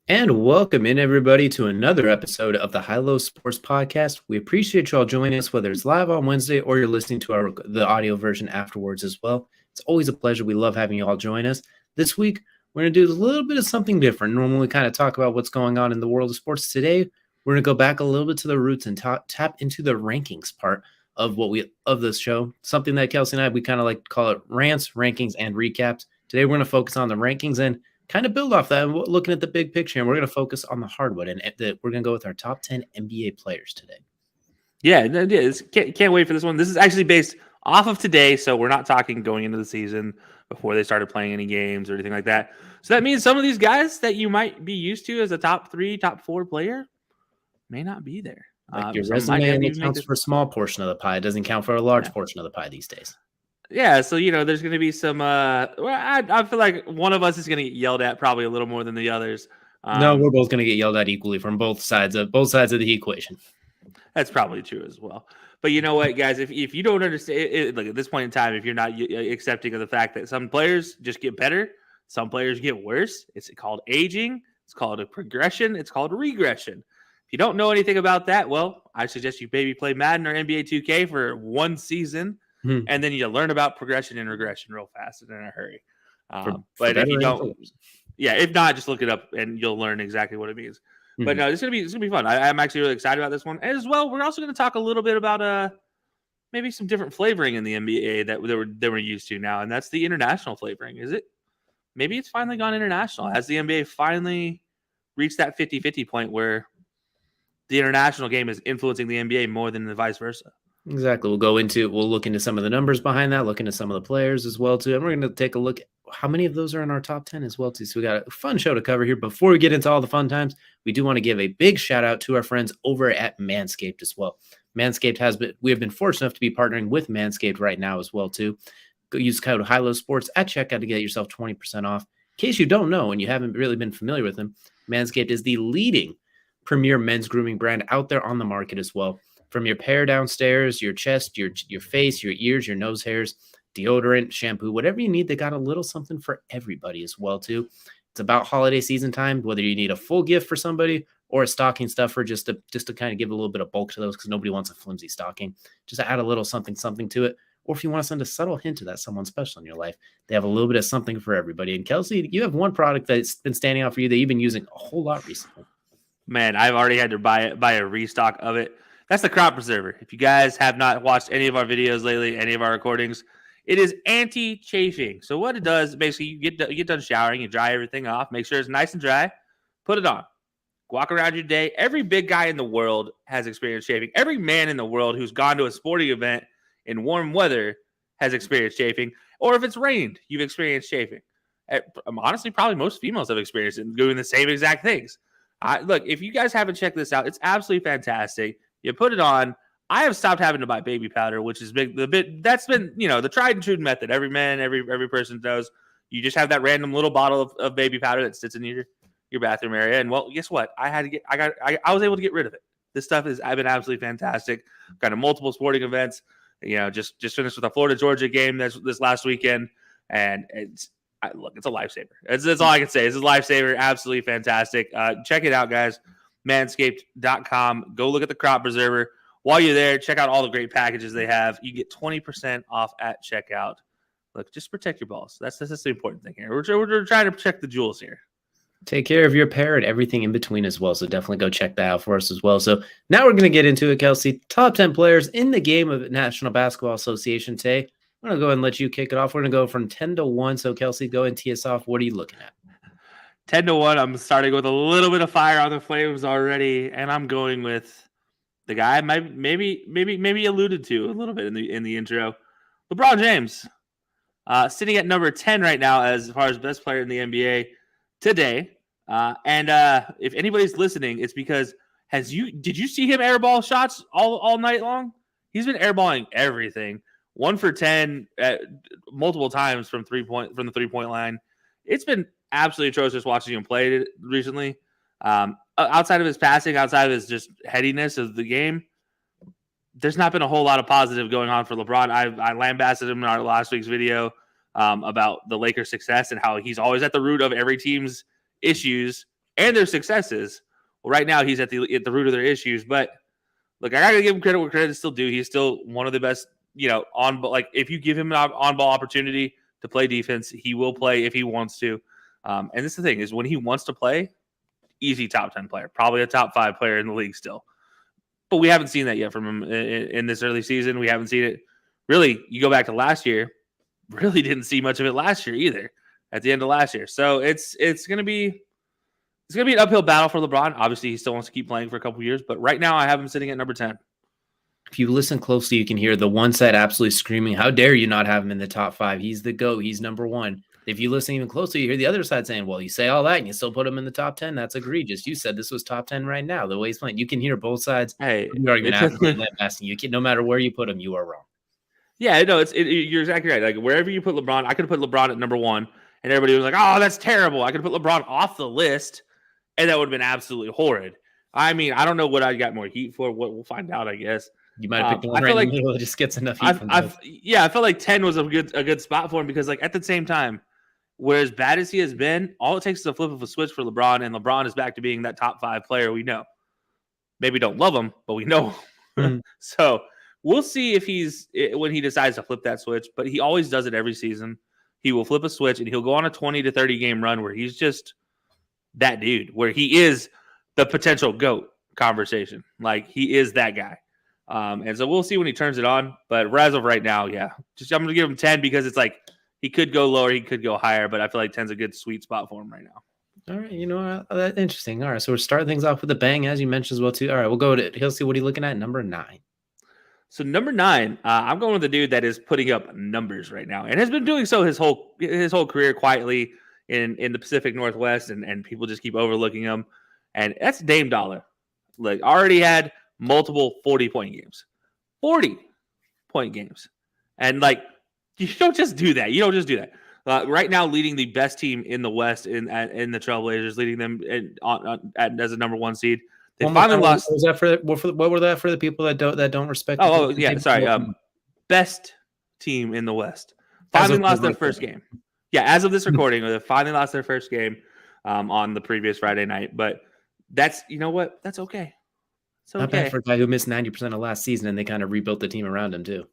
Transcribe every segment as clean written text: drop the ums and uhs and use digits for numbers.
And welcome in, everybody, to another episode of the High Low Sports Podcast. We appreciate you all joining us, whether it's live on Wednesday or you're listening to the audio version afterwards as well. It's always a pleasure. We love having you all join us. This week, we're going to do a little bit of something different. Normally, we kind of talk about what's going on in the world of sports. Today, we're going to go back a little bit to the roots and tap into the rankings part of this show. Something that Kelcey and I, we kind of like to call it rants, rankings, and recaps. Today, we're going to focus on the rankings and kind of build off that, looking at the big picture, and we're going to focus on the hardwood, and we're going to go with our top 10 NBA players today. Yeah, can't wait for this one. This is actually based off of today, so we're not talking going into the season before they started playing any games or anything like that. So that means some of these guys that you might be used to as a top 3, top 4 player may not be there. Like your resume only counts for a small portion of the pie. It doesn't count for a large portion of the pie these days. Yeah, so, there's going to be some I feel like one of us is going to get yelled at probably a little more than the others. No, we're both going to get yelled at equally from both sides of the equation. That's probably true as well. But you know what, guys, if you don't understand, like at this point in time, if you're not accepting of the fact that some players just get better, some players get worse, it's called aging, it's called a progression, it's called a regression. If you don't know anything about that, well, I suggest you maybe play Madden or NBA 2K for one season, and then you learn about progression and regression real fast and in a hurry. But if you don't, if not, just look it up and you'll learn exactly what it means. But no, it's gonna be fun. I'm actually really excited about this one. And as well, we're also gonna talk a little bit about maybe some different flavoring in the NBA that we're used to now, and that's the international flavoring. Is it? Maybe it's finally gone international. Has the NBA finally reached that 50-50 point where the international game is influencing the NBA more than the vice versa? Exactly. We'll look into some of the numbers behind that, look into some of the players as well, too. And we're going to take a look at how many of those are in our top 10 as well, too. So we got a fun show to cover here. Before we get into all the fun times, we do want to give a big shout out to our friends over at Manscaped as well. Manscaped we have been fortunate enough to be partnering with Manscaped right now as well, too. Go use code HighLowSports at checkout to get yourself 20% off. In case you don't know and you haven't really been familiar with them, Manscaped is the leading premier men's grooming brand out there on the market as well. From your hair downstairs, your chest, your face, your ears, your nose hairs, deodorant, shampoo, whatever you need, they got a little something for everybody as well, too. It's about holiday season time, whether you need a full gift for somebody or a stocking stuffer just to kind of give a little bit of bulk to those because nobody wants a flimsy stocking. Just add a little something to it. Or if you want to send a subtle hint to that someone special in your life, they have a little bit of something for everybody. And Kelcey, you have one product that's been standing out for you that you've been using a whole lot recently. Man, I've already had to buy a restock of it. That's the crop preserver. If you guys have not watched any of our videos lately, any of our recordings, it is anti-chafing. So what it does, basically, you get done showering, you dry everything off, make sure it's nice and dry, put it on. Walk around your day. Every big guy in the world has experienced chafing. Every man in the world who's gone to a sporting event in warm weather has experienced chafing. Or if it's rained, you've experienced chafing. Honestly, probably most females have experienced it doing the same exact things. Look, if you guys haven't checked this out, it's absolutely fantastic. You put it on. I have stopped having to buy baby powder, which is that's been, the tried and true method. Every man, every person knows. You just have that random little bottle of baby powder that sits in your bathroom area. And well, guess what? I was able to get rid of it. This stuff I've been absolutely fantastic. Got multiple sporting events. Just finished with a Florida Georgia game this last weekend, and it's a lifesaver. That's all I can say. It's a lifesaver. Absolutely fantastic. Check it out, guys. Manscaped.com. Go look at the crop preserver. While you're there, check out all the great packages they have. You get 20% off at checkout. Look, just protect your balls. That's the important thing here. We're trying to protect the jewels here. Take care of your pair and everything in between as well. So definitely go check that out for us as well. So now we're going to get into it, Kelcey. Top 10 players in the game of National Basketball Association today. I'm going to go ahead and let you kick it off. We're going to go from 10 to 1. So Kelcey, go and tee us off. What are you looking at? 10 to 1. I'm starting with a little bit of fire on the flames already, and I'm going with the guy I maybe alluded to a little bit in the intro, LeBron James, sitting at number 10 right now as far as best player in the NBA today. And if anybody's listening, it's because did you see him airball shots all night long? He's been airballing everything. 1 for 10 multiple times from the 3-point line. It's been absolutely atrocious watching him play it recently. Outside of his passing, outside of his just headiness of the game, there's not been a whole lot of positive going on for LeBron. I lambasted him in our last week's video about the Lakers' success and how he's always at the root of every team's issues and their successes. Well, right now he's at the root of their issues. But look, I gotta give him credit where credit is still due. He's still one of the best, on, like, if you give him an on-ball opportunity to play defense, he will play if he wants to. And this is the thing, is when he wants to play, easy top 10 player, probably a top 5 player in the league still. But we haven't seen that yet from him in this early season. We haven't seen it. Really, you go back to last year, really didn't see much of it last year either at the end of last year. So it's going to be an uphill battle for LeBron. Obviously, he still wants to keep playing for a couple years, but right now I have him sitting at number 10. If you listen closely, you can hear the one side absolutely screaming, how dare you not have him in the top 5? He's the GOAT. He's number 1. If you listen even closely, you hear the other side saying, well, you say all that and you still put him in the top 10. That's egregious. You said this was top 10 right now, the way he's playing. You can hear both sides. Hey, you're going to have to lambasting you. No matter where you put him, you are wrong. Yeah, no, you're exactly right. Like, wherever you put LeBron, I could have put LeBron at number 1, and everybody was like, oh, that's terrible. I could have put LeBron off the list, and that would have been absolutely horrid. I mean, I don't know what I got more heat for. What we'll find out, I guess. You might have picked one right in the middle that just gets enough heat. I felt like 10 was a good spot for him because, like, at the same time, where as bad as he has been, all it takes is a flip of a switch for LeBron, and LeBron is back to being that top 5 player we know. Maybe don't love him, but we know. So we'll see if when he decides to flip that switch, but he always does it every season. He will flip a switch, and he'll go on a 20 to 30 game run where he's just that dude, where he is the potential GOAT conversation. Like, he is that guy. And so we'll see when he turns it on. But as of right now, yeah, I'm going to give him 10 because it's like he could go lower, he could go higher, but I feel like 10's a good sweet spot for him right now. All right, that's interesting. All right, so we're starting things off with a bang, as you mentioned as well, too. All right, we'll go to Kelcey. What are you looking at? Number 9. So number 9, I'm going with the dude that is putting up numbers right now and has been doing so his whole career quietly in the Pacific Northwest, and people just keep overlooking him. And that's Dame Dollar. Like, already had multiple 40-point games. 40-point games. And, like, you don't just do that. You don't just do that. Right now, leading the best team in the West in the Trailblazers, leading them as a number 1 seed. They finally lost. What were that for the people that don't respect? Oh yeah, sorry. Best team in the West. Finally lost their first game. Yeah, as of this recording, they finally lost their first game on the previous Friday night. But that's, you know what? That's okay. It's okay. Not bad for a guy who missed 90% of last season, and they kind of rebuilt the team around him too.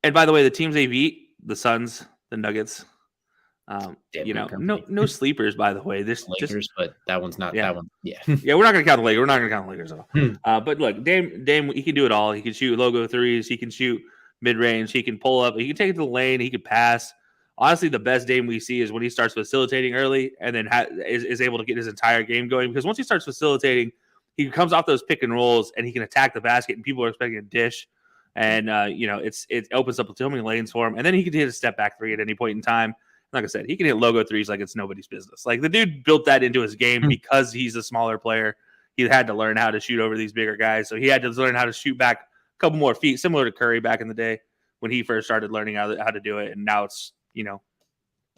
And by the way, the teams they beat, the Suns, the Nuggets. No sleepers, by the way. Lakers, but that one's not that one. Yeah. Yeah, we're not going to count the Lakers. We're not going to count the Lakers at all. But look, Dame, he can do it all. He can shoot logo threes. He can shoot mid-range. He can pull up. He can take it to the lane. He can pass. Honestly, the best Dame we see is when he starts facilitating early and then is able to get his entire game going. Because once he starts facilitating, he comes off those pick and rolls and he can attack the basket, and people are expecting a dish. And, it opens up so many lanes for him. And then he can hit a step back 3 at any point in time. Like I said, he can hit logo threes like it's nobody's business. Like, the dude built that into his game because he's a smaller player. He had to learn how to shoot over these bigger guys. So he had to learn how to shoot back a couple more feet, similar to Curry back in the day when he first started learning how to do it. And now it's,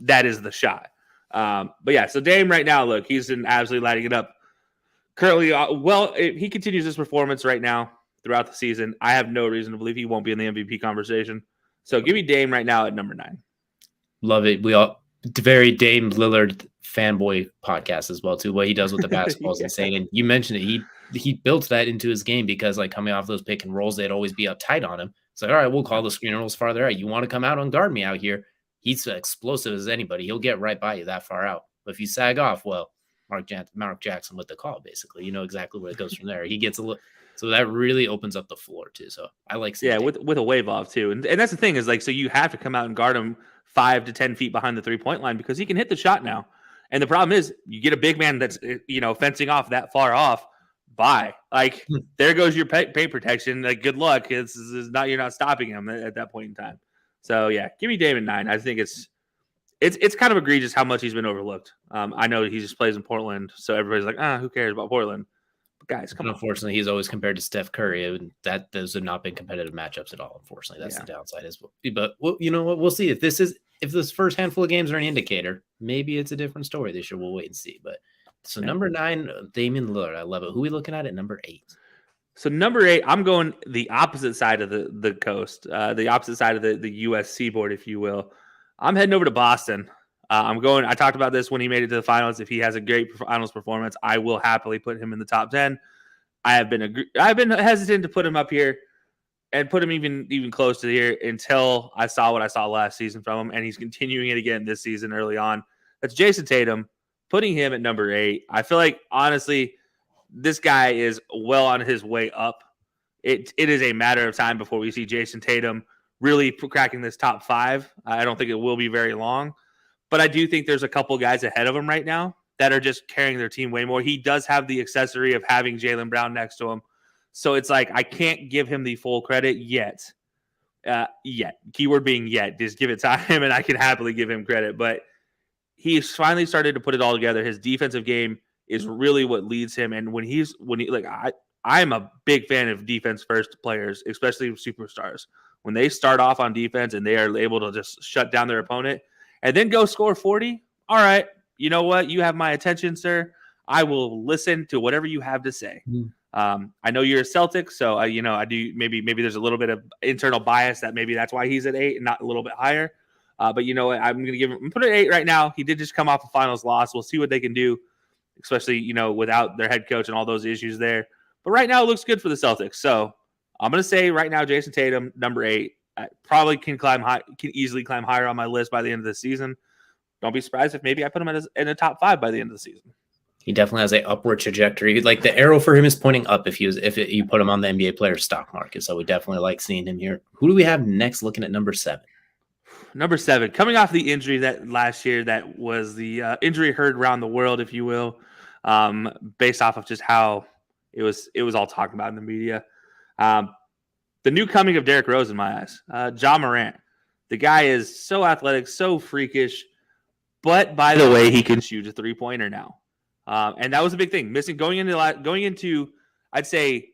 that is the shot. But yeah, so Dame right now, look, he's been absolutely lighting it up. Currently, if he continues this performance right now throughout the season, I have no reason to believe he won't be in the MVP conversation. So give me Dame right now at number 9. Love it. We all very Dame Lillard fanboy podcast as well too. What he does with the basketball is insane. And you mentioned it. He built that into his game because, like, coming off those pick and rolls, they'd always be uptight on him. It's like, all right, we'll call the screen rolls farther out. You want to come out and guard me out here? He's explosive as anybody. He'll get right by you that far out. But if you sag off, well, Mark Jackson with the call, basically. You know exactly where it goes from there. He gets a little. So that really opens up the floor too. So I like seeing with a wave off too. And that's the thing is, like, so you have to come out and guard him 5 to 10 feet behind the 3-point line because he can hit the shot now. And the problem is you get a big man that's, fencing off that far off. Bye. Like, there goes your paint protection. Like, good luck. You're not stopping him at that point in time. So yeah, give me Dame at 9. I think it's kind of egregious how much he's been overlooked. I know he just plays in Portland, so everybody's like, who cares about Portland? But guys, come on. Unfortunately, he's always compared to Steph Curry, and those have not been competitive matchups at all. Unfortunately, that's the downside as well. But you know what? We'll see if this first handful of games are an indicator. Maybe it's a different story this year. We'll wait and see. But so number 9, Damian Lillard. I love it. Who are we looking at number 8? So number 8, I'm going the opposite side of the coast, the opposite side of the U.S. seaboard, if you will. I'm heading over to Boston. I talked about this when he made it to the finals. If he has a great finals performance, I will happily put him in the top 10. I've been hesitant to put him up here and put him even close to here until I saw what I saw last season from him, and he's continuing it again this season early on. That's Jason Tatum, putting him at number 8. I feel like, honestly, this guy is well on his way up. It is a matter of time before we see Jason Tatum really cracking this top 5. I don't think it will be very long, but I do think there's a couple guys ahead of him right now that are just carrying their team way more. He does have the accessory of having Jaylen Brown next to him. So it's like I can't give him the full credit yet. Keyword being yet. Just give it time, and I can happily give him credit. But he's finally started to put it all together. His defensive game is really what leads him. And I'm a big fan of defense first players, especially superstars. When they start off on defense and they are able to just shut down their opponent and then go score 40, all right, you know what? You have my attention, sir. I will listen to whatever you have to say. I know you're a Celtic, so I do. Maybe there's a little bit of internal bias that maybe that's why he's at 8 and not a little bit higher. But you know what? I'm going to give him put it at 8 right now. He did just come off a finals loss. We'll see what they can do, especially without their head coach and all those issues there. But right now it looks good for the Celtics. So I'm going to say right now Jason Tatum, number 8, probably can easily climb higher on my list by the end of the season. Don't be surprised if maybe I put him in the top 5 by the end of the season. He definitely has an upward trajectory. Like the arrow for him is pointing up if you put him on the NBA player stock market. So we definitely like seeing him here. Who do we have next looking at number 7? Number 7, coming off the injury that last year, that was the injury heard around the world, if you will, based off of just how it was all talked about in the media. The new coming of Derrick Rose in my eyes. Ja Morant. The guy is so athletic, so freakish, but by the way, he can shoot a 3-pointer now. And that was a big thing. Going into I'd say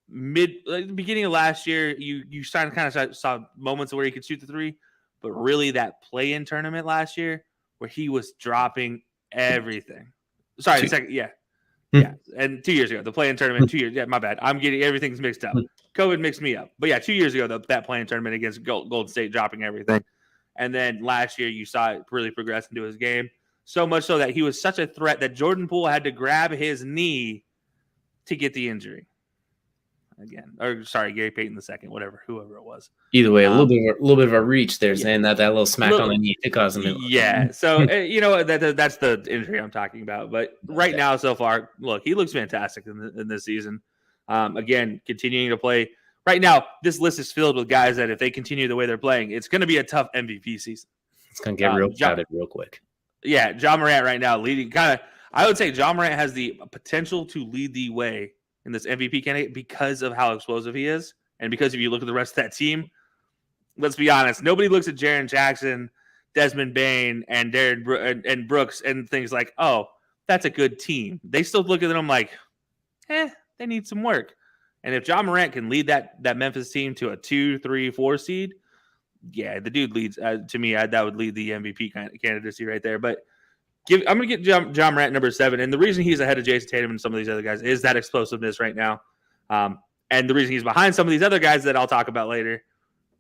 the beginning of last year, you kind of saw moments where he could shoot the 3, but really that play-in tournament last year where he was dropping everything. Sorry, the second, yeah. And 2 years ago, the play-in tournament, 2 years. Yeah, my bad. I'm getting everything's mixed up. COVID mixed me up. But yeah, 2 years ago, that play-in tournament against Golden State, dropping everything. And then last year, you saw it really progress into his game. So much so that he was such a threat that Jordan Poole had to grab his knee to get the injury. Gary Payton II, whoever it was. Either way, a little bit of a reach there, saying that little smack on the knee to cause him. Yeah, so that's the injury I'm talking about. But right now, so far, look, he looks fantastic in this season. Again, continuing to play. Right now, this list is filled with guys that if they continue the way they're playing, it's going to be a tough MVP season. It's going to get real crowded real quick. Yeah, Ja Morant right now leading. I would say Ja Morant has the potential to lead the way in this MVP candidate because of how explosive he is. And because if you look at the rest of that team, let's be honest, nobody looks at Jaren Jackson, Desmond Bane, and and Brooks and things like, oh, that's a good team. They still look at them like, they need some work. And if Ja Morant can lead that Memphis team to a 2, 3, 4 seed, yeah, the dude leads. To me, that would lead the MVP candidacy right there. But I'm going to get Ja Morant number 7. And the reason he's ahead of Jason Tatum and some of these other guys is that explosiveness right now. And the reason he's behind some of these other guys that I'll talk about later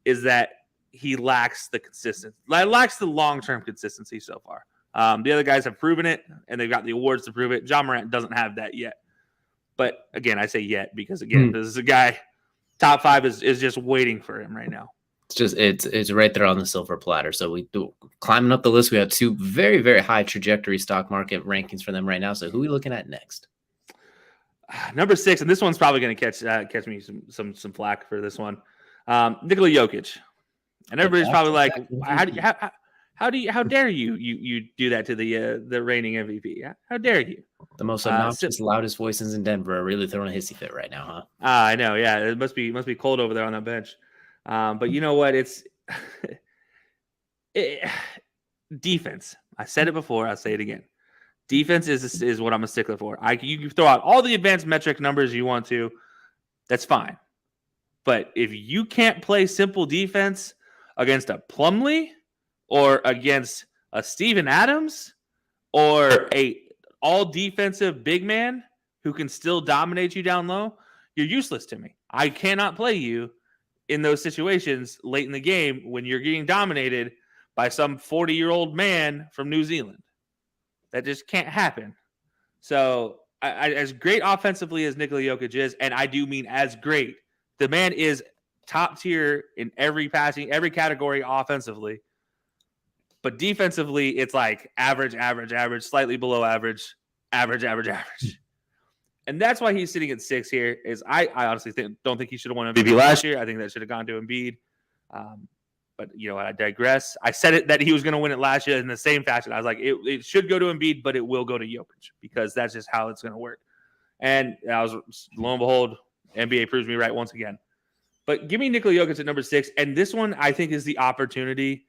is that he lacks the consistency. Lacks the long-term consistency so far. The other guys have proven it, and they've got the awards to prove it. Ja Morant doesn't have that yet. But, again, I say yet because, again, this is a guy, top 5 is just waiting for him right now. It's right there on the silver platter. So we do climbing up the list. We have 2 very, very high trajectory stock market rankings for them right now. So who are we looking at next? Number 6, and this one's probably going to catch me some flack for this one. Nikola Jokic, and everybody's probably like, how dare you do that to the reigning MVP? How dare you? The most obnoxious, loudest voices in Denver are really throwing a hissy fit right now, huh? I know. Yeah, it must be cold over there on that bench. But you know what? It's defense. I said it before. I'll say it again. Defense is what I'm a stickler for. You can throw out all the advanced metric numbers you want to. That's fine. But if you can't play simple defense against a Plumlee or against a Steven Adams or a all defensive big man who can still dominate you down low, you're useless to me. I cannot play you in those situations late in the game when you're getting dominated by some 40-year-old man from New Zealand. That just can't happen. So as great offensively as Nikola Jokic is, and I do mean as great, the man is top tier in every category offensively. But defensively, it's like average, slightly below average. And that's why he's sitting at 6 here. Is I honestly don't think he should have won MVP last year. I think that should have gone to Embiid. But you know what? I digress. I said it that he was going to win it last year in the same fashion. I was like, it should go to Embiid, but it will go to Jokic because that's just how it's going to work. And I was, lo and behold, NBA proves me right once again. But give me Nikola Jokic at number 6. And this one, I think, is the opportunity.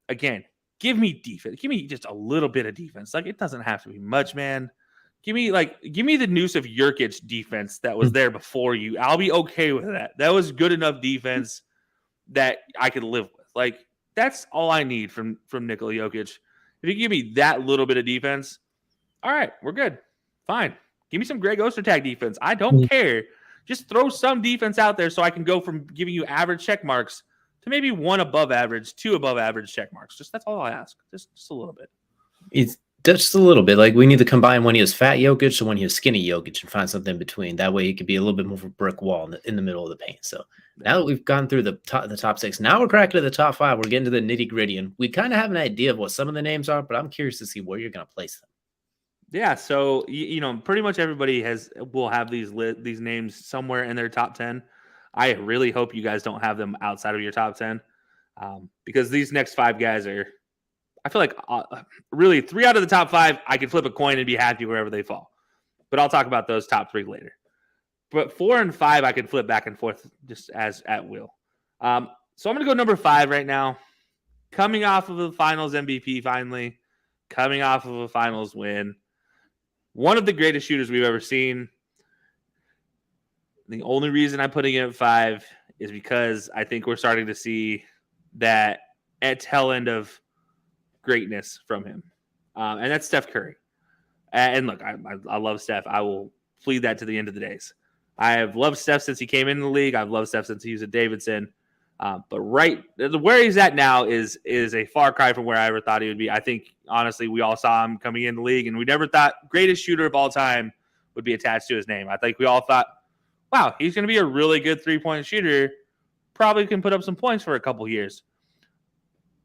Again, give me defense. Give me just a little bit of defense. Like, it doesn't have to be much, man. Give me the noose of Jokic defense that was there before you. I'll be okay with that. That was good enough defense that I could live with. Like, that's all I need from Nikola Jokic. If you give me that little bit of defense, all right, we're good. Fine. Give me some Greg Ostertag defense. I don't care. Just throw some defense out there so I can go from giving you average check marks to maybe 1 above average, 2 above average check marks. That's all I ask. Just a little bit. It's just a little bit. Like, we need to combine when he was fat Jokic to when he was skinny Jokic and find something in between. That way he could be a little bit more of a brick wall in the middle of the paint. So now that we've gone through the top 6, now we're cracking to the top 5. We're getting to the nitty gritty, and we kind of have an idea of what some of the names are, but I'm curious to see where you're going to place them. Yeah, so you know, pretty much everybody will have these names somewhere in their top 10. I really hope you guys don't have them outside of your top 10, because these next 5 guys are, I feel like, really 3 out of the top 5, I can flip a coin and be happy wherever they fall. But I'll talk about those top 3 later. But 4 and 5, I can flip back and forth just as at will. So I'm going to go number 5 right now. Coming off of the Finals MVP, finally, coming off of a Finals win. One of the greatest shooters we've ever seen. The only reason I'm putting him at 5 is because I think we're starting to see that at tail end of greatness from him. And that's Steph Curry. And look, I love Steph. I will plead that to the end of the days. I have loved Steph since he came in the league. I've loved Steph since he was at Davidson. But where he's at now is a far cry from where I ever thought he would be. I think, honestly, we all saw him coming in the league, and we never thought greatest shooter of all time would be attached to his name. I think we all thought, wow, he's going to be a really good three-point shooter. Probably can put up some points for a couple years.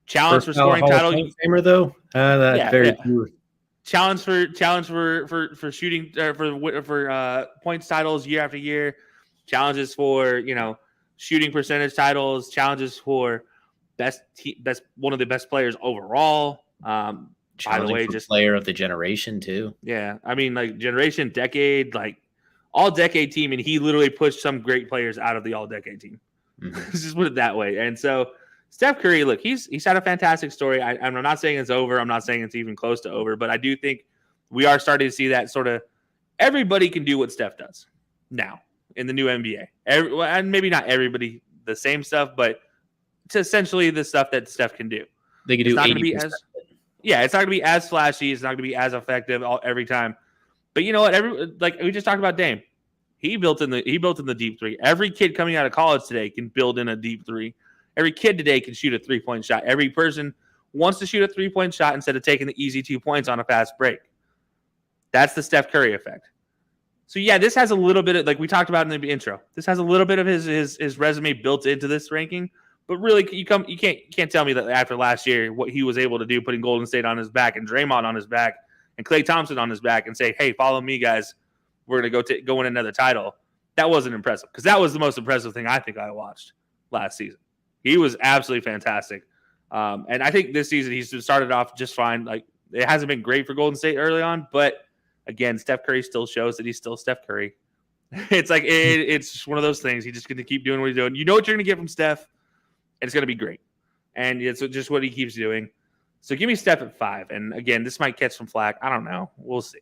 Challenge for scoring title. Famer, though. Challenge for shooting for points titles year after year. Challenges for shooting percentage titles. Challenges for best one of the best players overall. By the way, just player of the generation too. Yeah, I mean, like, generation, decade, like all decade team, and he literally pushed some great players out of the all decade team. Let's just put it that way. And so Steph Curry, look, he's had a fantastic story. I'm not saying it's over. I'm not saying it's even close to over, but I do think we are starting to see that sort of everybody can do what Steph does now in the new NBA. And maybe not everybody the same stuff, but it's essentially the stuff that Steph can do. They can do. It's not going to be as it's not going to be as flashy. It's not going to be as effective every time. But you know what? Like we just talked about Dame. He built in the deep three. Every kid coming out of college today can build in a deep three. Every kid today can shoot a 3-point shot. Every person wants to shoot a 3-point shot instead of taking the easy 2 points on a fast break. That's the Steph Curry effect. So yeah, this has a little bit of, like we talked about in the intro, this has a little bit of his resume built into this ranking. But really, you can't tell me that after last year, what he was able to do, putting Golden State on his back and Draymond on his back and Klay Thompson on his back, and say, "Hey, follow me, guys. We're gonna go win another title." That wasn't impressive, because that was the most impressive thing I think I watched last season. He was absolutely fantastic, and I think this season he's started off just fine. Like, it hasn't been great for Golden State early on, but again, Steph Curry still shows that he's still Steph Curry. It's like it's just one of those things. He's just going to keep doing what he's doing. You know what you're going to get from Steph, and it's going to be great. And it's just what he keeps doing. So give me Steph at 5. And again, this might catch some flack. I don't know. We'll see.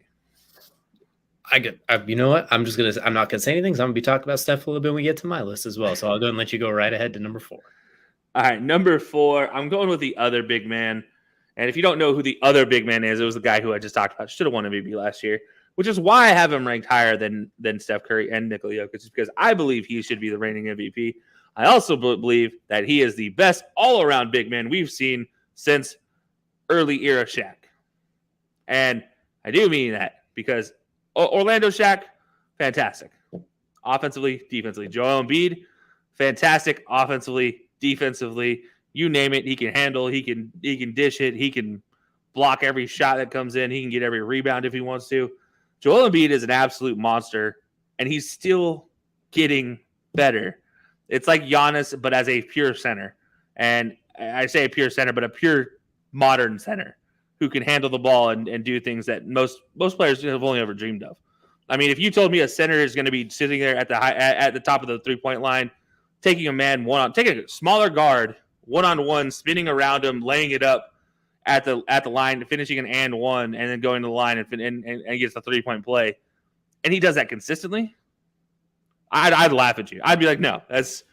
You know what? I'm not gonna say anything. I'm gonna be talking about Steph a little bit when we get to my list as well. So I'll go and let you go right ahead to number 4. All right, number 4. I'm going with the other big man. And if you don't know who the other big man is, it was the guy who I just talked about. Should have won MVP last year, which is why I have him ranked higher than Steph Curry and Nikola Jokic, because I believe he should be the reigning MVP. I also believe that he is the best all-around big man we've seen since early era Shaq. And I do mean that because Orlando Shaq, fantastic. Offensively, defensively. Joel Embiid, fantastic offensively, defensively. You name it, he can handle, he can dish it, he can block every shot that comes in, he can get every rebound if he wants to. Joel Embiid is an absolute monster, and he's still getting better. It's like Giannis, but as a pure center. And I say a pure center, but a pure modern center who can handle the ball and do things that most players have only ever dreamed of. I mean, if you told me a center is going to be sitting there at the top of the 3-point line, taking a man taking a smaller guard one-on-one, spinning around him, laying it up at the line, finishing an and one, and then going to the line and gets the 3-point play, and he does that consistently, I'd laugh at you. I'd be like, no, that's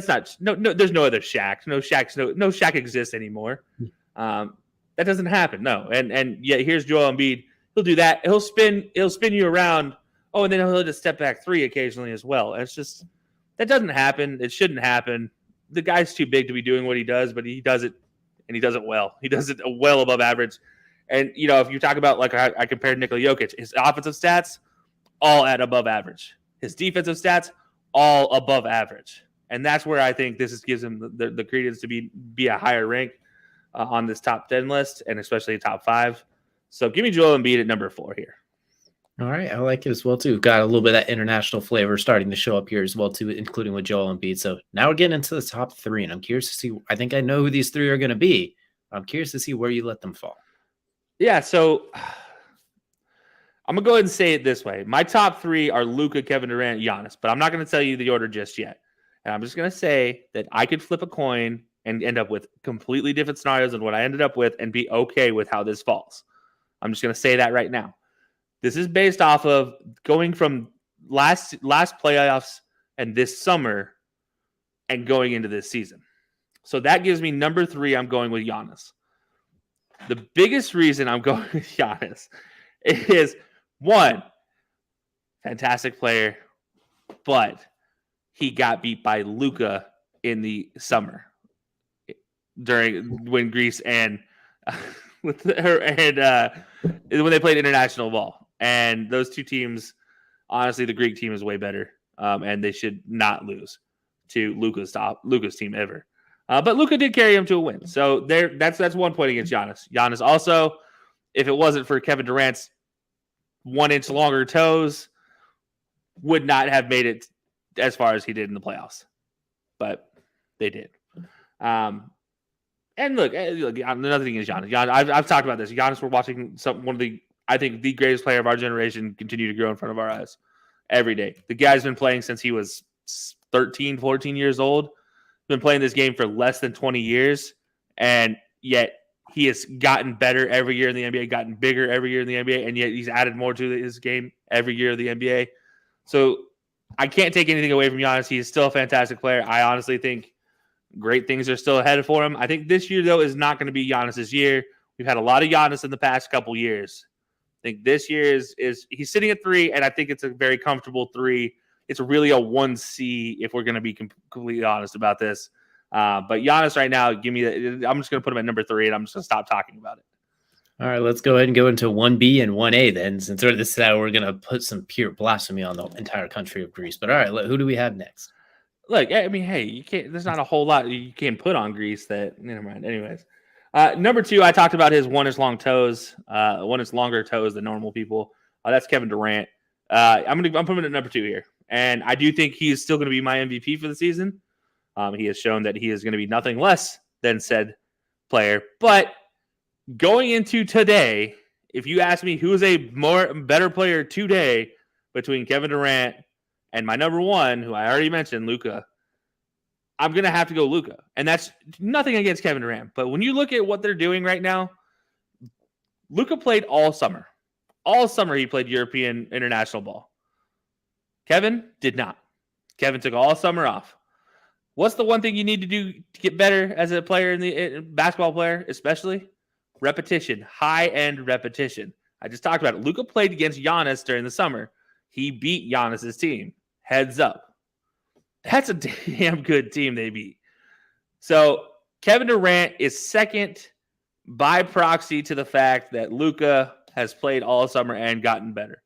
not no. There's no other Shaq. No Shaq exists anymore. That doesn't happen. No, and yet here's Joel Embiid. He'll do that. He'll spin you around. Oh, and then he'll hit a step back three occasionally as well. It's just that doesn't happen. It shouldn't happen. The guy's too big to be doing what he does, but he does it, and he does it well. He does it well above average. And if you talk about like I compared Nikola Jokic, his offensive stats all at above average. His defensive stats all above average, and that's where I think gives him the credence to be a higher rank on this top 10 list, and especially top 5. So give me Joel Embiid at number 4 here. All right, I like it as well too. Got a little bit of that international flavor starting to show up here as well too, including with Joel Embiid. So now we're getting into the top 3, and I'm curious to see. I think I know who these 3 are going to be. I'm curious to see where you let them fall. Yeah, so I'm gonna go ahead and say it this way: my top 3 are Luka, Kevin Durant, Giannis, but I'm not going to tell you the order just yet. And I'm just going to say that I could flip a coin and end up with completely different scenarios than what I ended up with, and be okay with how this falls. I'm just going to say that right now. This is based off of going from last playoffs and this summer and going into this season. So that gives me number 3. I'm going with Giannis. The biggest reason I'm going with Giannis is, 1, fantastic player, but he got beat by Luka in the summer when Greece and when they played international ball. And those two teams, honestly, the Greek team is way better, and they should not lose to Luka's team ever. But Luka did carry him to a win, so that's 1 point against Giannis. Giannis also, if it wasn't for Kevin Durant's 1 inch longer toes, would not have made it as far as he did in the playoffs, but they did. And look, another thing is Giannis. I've talked about this. Giannis, we're watching I think the greatest player of our generation continue to grow in front of our eyes every day. The guy's been playing since he was 13, 14 years old. Been playing this game for less than 20 years, and yet he has gotten better every year in the NBA, gotten bigger every year in the NBA, and yet he's added more to his game every year of the NBA. So I can't take anything away from Giannis. He is still a fantastic player. I honestly think great things are still ahead for him. I think this year, though, is not going to be Giannis's year. We've had a lot of Giannis in the past couple years. I think this year is he's sitting at 3, and I think it's a very comfortable 3. It's really a 1C if we're going to be completely honest about this. But Giannis right now, I'm just going to put him at number 3, and I'm just going to stop talking about it. All right, let's go ahead and go into 1B and 1A then, since this is how we're going to put some pure blasphemy on the entire country of Greece. But all right, who do we have next? Look, I mean, hey, you can't. There's not a whole lot you can put on Greece. Never mind. Anyways, number 2, I talked about his 1 inch long toes, 1 inch longer toes than normal people. That's Kevin Durant. I'm putting him at number 2 here, and I do think he is still going to be my MVP for the season. He has shown that he is going to be nothing less than said player. But going into today, if you ask me who is a better player today between Kevin Durant and my number 1, who I already mentioned, Luka, I'm going to have to go Luka. And that's nothing against Kevin Durant. But when you look at what they're doing right now, Luka played all summer. All summer he played European international ball. Kevin did not. Kevin took all summer off. What's the one thing you need to do to get better as a player basketball player, especially? Repetition, high-end repetition. I just talked about it. Luka played against Giannis during the summer. He beat Giannis's team. Heads up. That's a damn good team they beat. So Kevin Durant is second by proxy to the fact that Luka has played all summer and gotten better.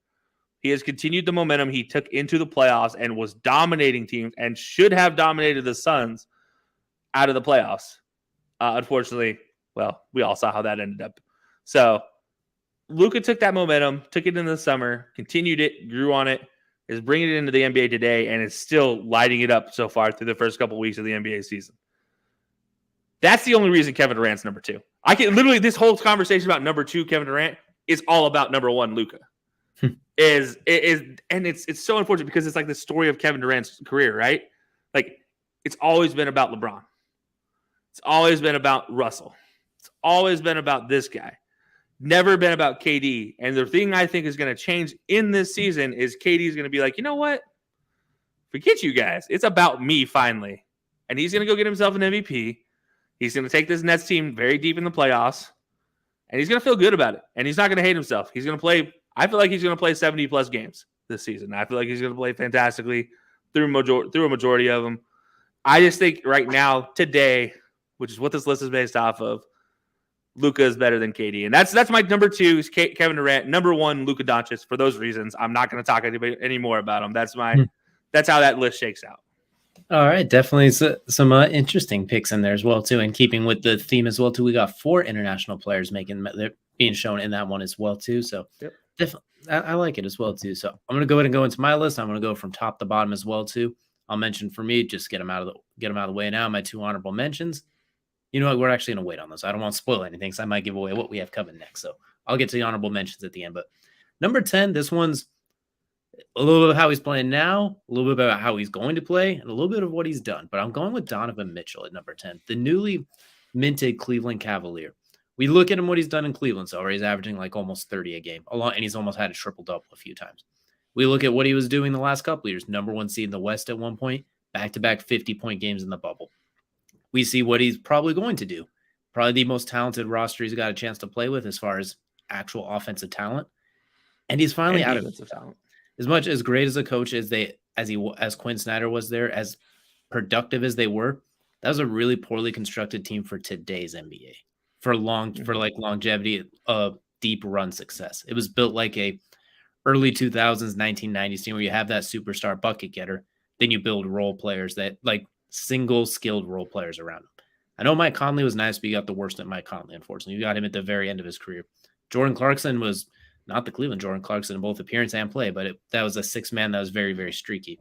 He has continued the momentum he took into the playoffs and was dominating teams and should have dominated the Suns out of the playoffs. Unfortunately, well, we all saw how that ended up. So Luka took that momentum, took it into the summer, continued it, grew on it, is bringing it into the NBA today, and is still lighting it up so far through the first couple of weeks of the NBA season. That's the only reason Kevin Durant's number 2. I can literally, this whole conversation about number 2 Kevin Durant is all about number 1 Luka. And it's so unfortunate because it's like the story of Kevin Durant's career, right? Like it's always been about LeBron. It's always been about Russell. It's always been about this guy. Never been about KD. And the thing I think is going to change in this season is KD is going to be like, you know what? Forget you guys. It's about me finally. And he's going to go get himself an MVP. He's going to take this Nets team very deep in the playoffs. And he's going to feel good about it. And he's not going to hate himself. He's going to play. I feel like he's going to play 70-plus games this season. I feel like he's going to play fantastically through a majority of them. I just think right now, today, which is what this list is based off of, Luka is better than KD. And that's my number 2 is Kevin Durant. Number 1, Luka Doncic. For those reasons, I'm not going to talk any more about him. That's how that list shakes out. All right, definitely some interesting picks in there as well too. And keeping with the theme as well too, we got 4 international players being shown in that one as well too. So definitely, I like it as well too. So I'm going to go ahead and go into my list. I'm going to go from top to bottom as well too. I'll mention for me, just get them out of the way now. My 2 honorable mentions. You know what? We're actually going to wait on this. I don't want to spoil anything, so I might give away what we have coming next. So I'll get to the honorable mentions at the end. But number 10, this one's a little bit of how he's playing now, a little bit about how he's going to play, and a little bit of what he's done. But I'm going with Donovan Mitchell at number 10, the newly minted Cleveland Cavalier. We look at him, what he's done in Cleveland so far. He's averaging like almost 30 a game, and he's almost had a triple-double a few times. We look at what he was doing the last couple of years, number 1 seed in the West at one point, back-to-back 50-point games in the bubble. We see what he's probably going to do. Probably the most talented roster he's got a chance to play with as far as actual offensive talent. And he's finally out of it. As much as great as a coach as Quinn Snyder was there, as productive as they were, that was a really poorly constructed team for today's NBA. For longevity, deep run success. It was built like a early 2000s, 1990s team where you have that superstar bucket getter, then you build role players that like single skilled role players around him. I know Mike Conley was nice, but you got the worst at Mike Conley, unfortunately. You got him at the very end of his career. Jordan Clarkson was not the Cleveland Jordan Clarkson in both appearance and play, but that was a 6-man that was very, very streaky.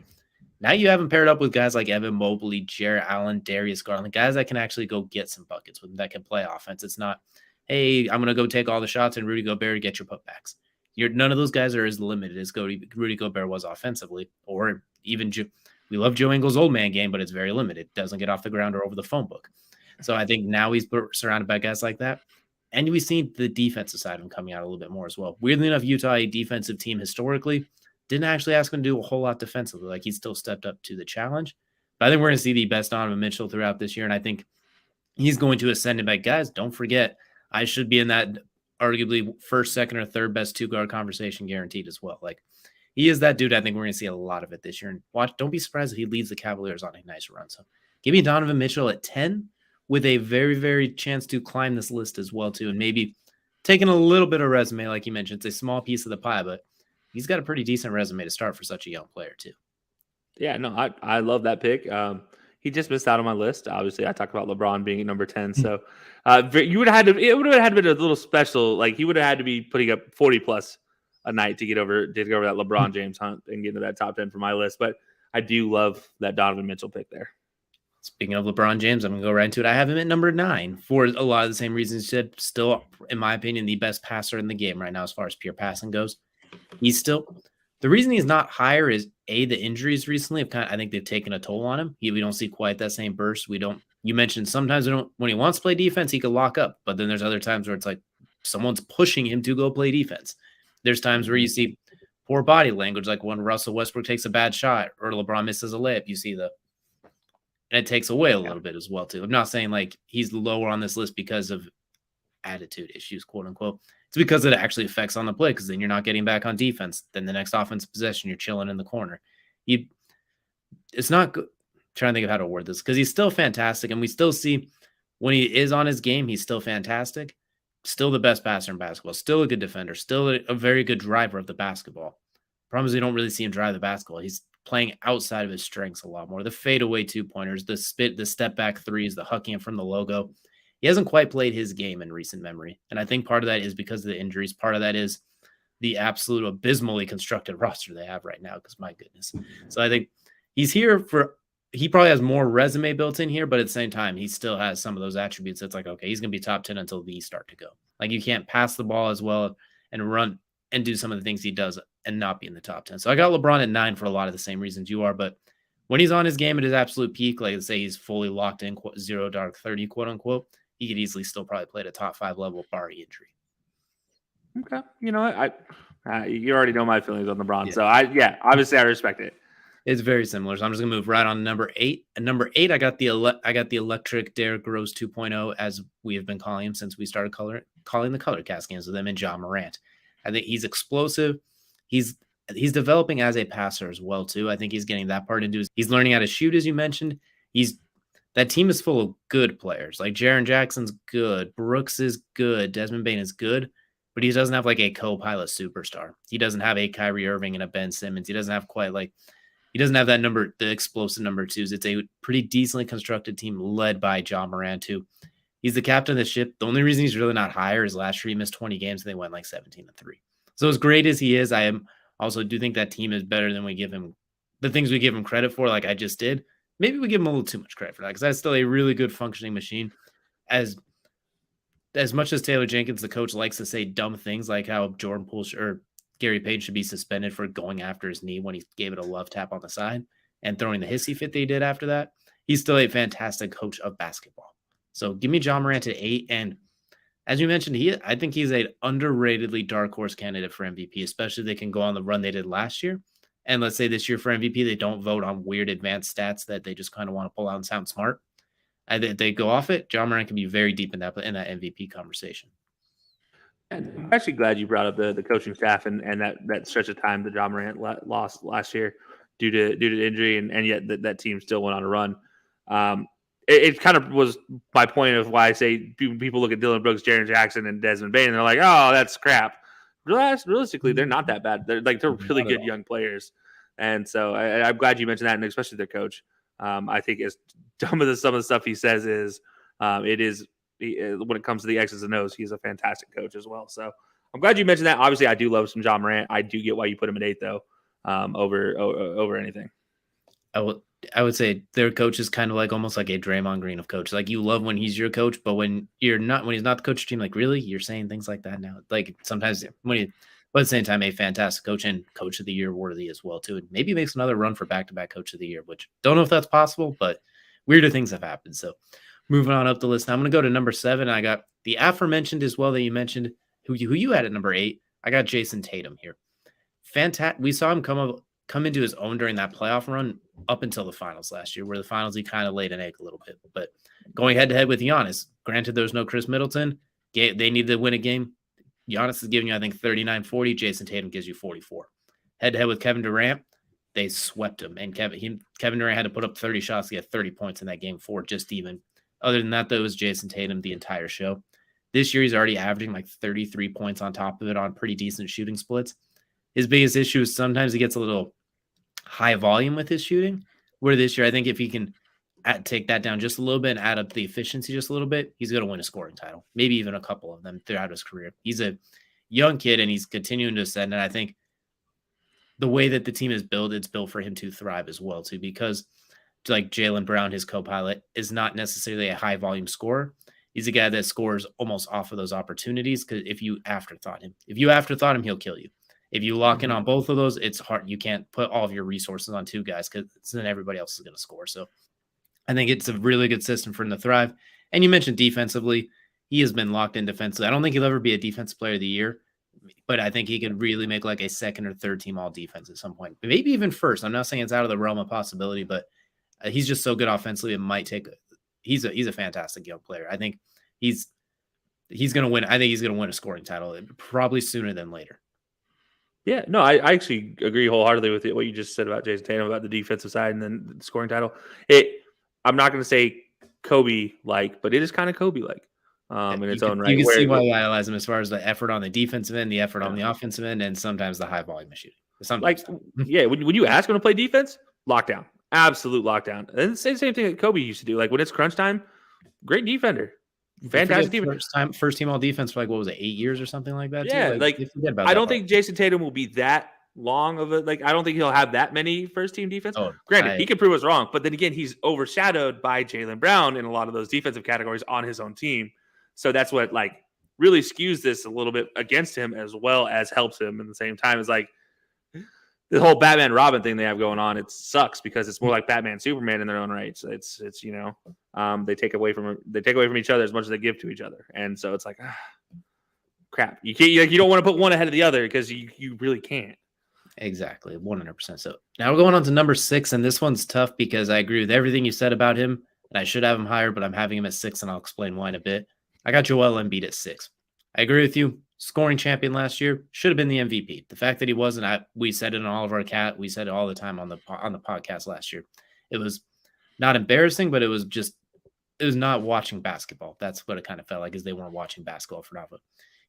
Now you have him paired up with guys like Evan Mobley, Jarrett Allen, Darius Garland, guys that can actually go get some buckets with them, that can play offense. It's not, hey, I'm going to go take all the shots and Rudy Gobert get your putbacks. None of those guys are as limited as Rudy Gobert was offensively, or even we love Joe Ingles' old man game, but it's very limited. Doesn't get off the ground or over the phone book. So I think now he's surrounded by guys like that. And we've seen the defensive side of him coming out a little bit more as well. Weirdly enough, Utah, a defensive team historically, didn't actually ask him to do a whole lot defensively. Like, he still stepped up to the challenge. But I think we're going to see the best Donovan Mitchell throughout this year. And I think he's going to ascend. And back, guys, don't forget, I should be in that arguably first, second, or third best 2-guard conversation guaranteed as well. Like, he is that dude. I think we're going to see a lot of it this year. And don't be surprised if he leads the Cavaliers on a nice run. So give me Donovan Mitchell at 10 with a very, very chance to climb this list as well, too. And maybe taking a little bit of resume, like you mentioned. It's a small piece of the pie, but he's got a pretty decent resume to start for such a young player, too. Yeah, no, I love that pick. He just missed out on my list. Obviously, I talked about LeBron being at number 10. So you would have had to. It would have had to be a little special. Like, he would have had to be putting up 40+ a night to get over that LeBron James hunt and get into that top 10 for my list. But I do love that Donovan Mitchell pick there. Speaking of LeBron James, I'm going to go right into it. I have him at number 9 for a lot of the same reasons you said. Still, in my opinion, the best passer in the game right now as far as pure passing goes. He's still – the reason he's not higher is, A, the injuries recently have I think they've taken a toll on him. We don't see quite that same burst. You mentioned sometimes when he wants to play defense, he could lock up. But then there's other times where it's like someone's pushing him to go play defense. There's times where you see poor body language, like when Russell Westbrook takes a bad shot or LeBron misses a layup. You see and it takes away a little bit as well, too. I'm not saying like he's lower on this list because of attitude issues, quote unquote. It's because it actually affects on the play, because then you're not getting back on defense. Then the next offensive possession, you're chilling in the corner. It's not good. I'm trying to think of how to word this, because he's still fantastic, and we still see when he is on his game, he's still fantastic. still the best passer in basketball, still a good defender, still a very good driver of the basketball. Problem is we don't really see him drive the basketball. He's playing outside of his strengths a lot more. The fadeaway 2-pointers, the step back threes, the hucking it from the logo. He hasn't quite played his game in recent memory. And I think part of that is because of the injuries. Part of that is the absolute abysmally constructed roster they have right now, because my goodness. So I think he's here he probably has more resume built in here, but at the same time, he still has some of those attributes. It's like, okay, he's going to be top 10 until these start to go. Like, you can't pass the ball as well and run and do some of the things he does and not be in the top 10. So I got LeBron at 9 for a lot of the same reasons you are, but when he's on his game at his absolute peak, like let's say he's fully locked in, 0 dark 30, quote unquote, he could easily still probably play at a top 5 level, barring injury. Okay. You know what? You already know my feelings on LeBron. Yeah. So obviously I respect it. It's very similar. So I'm just gonna move right on to number 8. And number 8, I got the electric Derrick Rose 2.0, as we have been calling him since we started calling the color cast games with him, and Ja Morant. I think he's explosive. He's developing as a passer as well too. I think he's getting that part into he's learning how to shoot, as you mentioned. That team is full of good players. Like Jaren Jackson's good, Brooks is good, Desmond Bane is good, but he doesn't have like a co-pilot superstar. He doesn't have a Kyrie Irving and a Ben Simmons. He doesn't have he doesn't have the explosive number 2s. It's a pretty decently constructed team led by Ja Morant, who he's the captain of the ship. The only reason he's really not higher is last year he missed 20 games and they went like 17-3. So as great as he is, I also do think that team is better than we give him the things we give him credit for, like I just did. Maybe we give him a little too much credit for that, because that's still a really good functioning machine. As much as Taylor Jenkins, the coach, likes to say dumb things like how Jordan Poole or Gary Payton should be suspended for going after his knee when he gave it a love tap on the side and throwing the hissy fit that he did after that, he's still a fantastic coach of basketball. So give me Ja Morant at 8. And as you mentioned, I think he's an underratedly dark horse candidate for MVP, especially if they can go on the run they did last year. And let's say this year for MVP, they don't vote on weird advanced stats that they just kind of want to pull out and sound smart. They go off it. Ja Morant can be very deep in that MVP conversation. And I'm actually glad you brought up the coaching staff and that stretch of time that Ja Morant lost last year due to injury, and yet that team still went on a run. It kind of was my point of why I say people look at Dillon Brooks, Jaren Jackson, and Desmond Bane, and they're like, oh, that's crap. Realistically, they're not that bad. They're really good young players. And so I'm glad you mentioned that, and especially their coach. I think as some of the stuff he says is when it comes to the X's and O's, he's a fantastic coach as well. So I'm glad you mentioned that. Obviously, I do love some Ja Morant. I do get why you put him at 8, though, over anything. I would say their coach is kind of like almost like a Draymond Green of coach. Like, you love when he's your coach, but when he's not the coach of your team, like, really, you're saying things like that now. Like, sometimes but at the same time, a fantastic coach and coach of the year worthy as well too. And maybe makes another run for back-to-back coach of the year, which don't know if that's possible, but weirder things have happened. So moving on up the list, now I'm going to go to number 7. I got the aforementioned as well that you mentioned, who you had at number 8. I got Jason Tatum here. Fantastic. We saw him come into his own during that playoff run up until the finals last year, where the finals he kind of laid an egg a little bit. But going head-to-head with Giannis, granted there's no Chris Middleton, they need to win a game. Giannis is giving you, I think, 39-40. Jason Tatum gives you 44. Head-to-head with Kevin Durant, they swept him. And Kevin Durant had to put up 30 shots to get 30 points in that game 4, just even. Other than that, though, it was Jason Tatum the entire show. This year, he's already averaging like 33 points on top of it on pretty decent shooting splits. His biggest issue is sometimes he gets a little high volume with his shooting, where this year, I think if he can take that down just a little bit and add up the efficiency just a little bit, he's going to win a scoring title, maybe even a couple of them throughout his career. He's a young kid and he's continuing to ascend. And I think the way that the team is built, it's built for him to thrive as well, too, because like Jaylen Brown, his co-pilot, is not necessarily a high volume scorer. He's a guy that scores almost off of those opportunities, because if you afterthought him, he'll kill you. If you lock in on both of those, it's hard. You can't put all of your resources on 2 guys, because then everybody else is going to score. So I think it's a really good system for him to thrive. And you mentioned defensively, he has been locked in defensively. I don't think he'll ever be a defensive player of the year, but I think he could really make like a second or third team all defense at some point, maybe even first. I'm not saying it's out of the realm of possibility, but he's just so good offensively. It might take. He's a fantastic young player. I think he's going to win. I think he's going to win a scoring title probably sooner than later. Yeah, no, I actually agree wholeheartedly with what you just said about Jason Tatum, about the defensive side and then the scoring title. I'm not going to say Kobe-like, but it is kind of Kobe-like. in its own right. You can see why I idolize him as far as the effort on the defensive end, the effort on the offensive end, and sometimes the high volume of shooting. Sometimes. When you ask him to play defense, lockdown, absolute lockdown. And the same thing that Kobe used to do. Like when it's crunch time, great defender, fantastic defense. First team all defense for like what was it, 8 years or something like that? Yeah, too? like I don't think Jason Tatum will be that long of a I don't think he'll have that many first team defense. Granted, he can prove us wrong, but then again, he's overshadowed by Jaylen Brown in a lot of those defensive categories on his own team. So that's what really skews this a little bit against him as well as helps him in the same time. Is like the whole Batman Robin thing they have going on. It sucks because it's more like Batman Superman in their own rights. It's they take away from each other as much as they give to each other, and so it's like crap. You can't you don't want to put one ahead of the other because you really can't. Exactly, 100%. So now we're going on to number 6, and this one's tough because I agree with everything you said about him, and I should have him higher, but I'm having him at 6, and I'll explain why in a bit. I got Joel Embiid at 6. I agree with you. Scoring champion last year, should have been the MVP. The fact that he wasn't, we said it in all of our we said it all the time on the podcast last year. It was not embarrassing, but it was not watching basketball. That's what it kind of felt like, is they weren't watching basketball for Nava.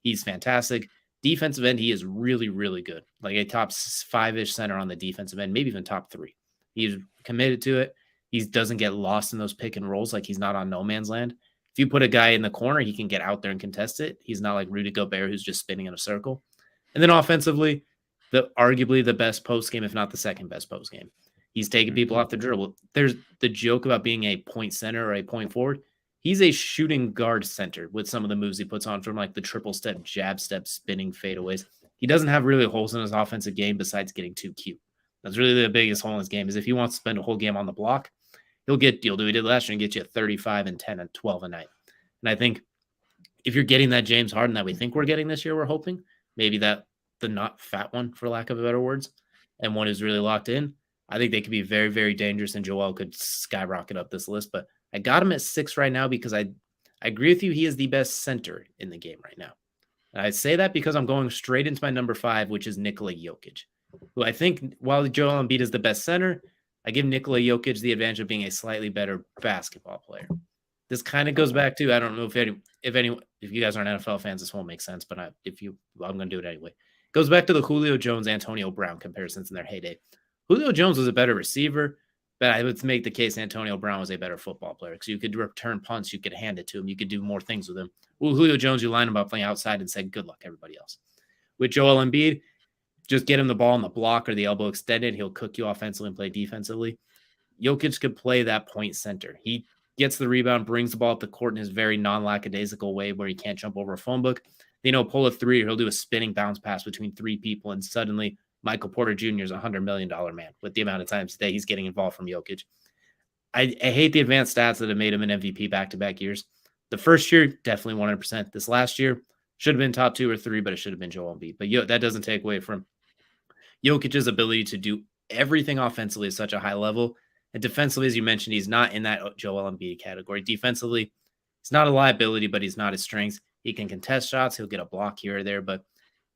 He's fantastic. Defensive end, he is really, really good. Like a top 5-ish center on the defensive end, maybe even top 3. He's committed to it. He doesn't get lost in those pick and rolls. Like he's not on no man's land. If you put a guy in the corner, he can get out there and contest it. He's not like Rudy Gobert, who's just spinning in a circle. And then offensively, arguably the best post game, if not the second best post game. He's taking people off the dribble. There's the joke about being a point center or a point forward. He's a shooting guard center with some of the moves he puts on, from like the triple step, jab step, spinning fadeaways. He doesn't have really holes in his offensive game besides getting too cute. That's really the biggest hole in his game, is if he wants to spend a whole game on the block, he'll do what he did last year and get you 35 and 10 and 12 a night. And I think if you're getting that James Harden that we think we're getting this year, we're hoping, maybe that the not fat one, for lack of better words, and one who's really locked in, I think they could be very, very dangerous, and Joel could skyrocket up this list. But I got him at 6 right now because I agree with you. He is the best center in the game right now. And I say that because I'm going straight into my number 5, which is Nikola Jokic, who I think, while Joel Embiid is the best center, I give Nikola Jokic the advantage of being a slightly better basketball player. This kind of goes back to, I don't know if you guys aren't NFL fans, this won't make sense, but I'm going to do it anyway. It goes back to the Julio Jones, Antonio Brown comparisons in their heyday. Julio Jones was a better receiver, but I would make the case Antonio Brown was a better football player, because you could return punts, you could hand it to him, you could do more things with him. Well, Julio Jones, you line him up playing outside and say, good luck, everybody else. With Joel Embiid, just get him the ball on the block or the elbow extended, he'll cook you offensively and play defensively. Jokic could play that point center. He gets the rebound, brings the ball up the court in his very non-lackadaisical way where he can't jump over a phone book. Then he'll pull a 3, or he'll do a spinning bounce pass between 3 people, and suddenly Michael Porter Jr. is a $100 million man with the amount of times today he's getting involved from Jokic. I hate the advanced stats that have made him an MVP back-to-back years. The first year, definitely 100%. This last year, should have been top 2 or 3, but it should have been Joel Embiid. But that doesn't take away from Jokic's ability to do everything offensively at such a high level. And defensively, as you mentioned, he's not in that Joel Embiid category. Defensively, he's not a liability, but he's not his strengths. He can contest shots. He'll get a block here or there, but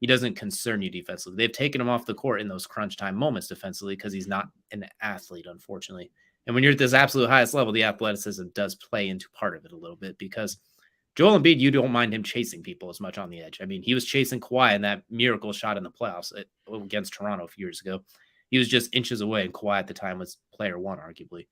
he doesn't concern you defensively. They've taken him off the court in those crunch time moments defensively because he's not an athlete, unfortunately. And when you're at this absolute highest level, the athleticism does play into part of it a little bit, because Joel Embiid, you don't mind him chasing people as much on the edge. I mean, he was chasing Kawhi in that miracle shot in the playoffs against Toronto a few years ago. He was just inches away, and Kawhi at the time was player 1, arguably.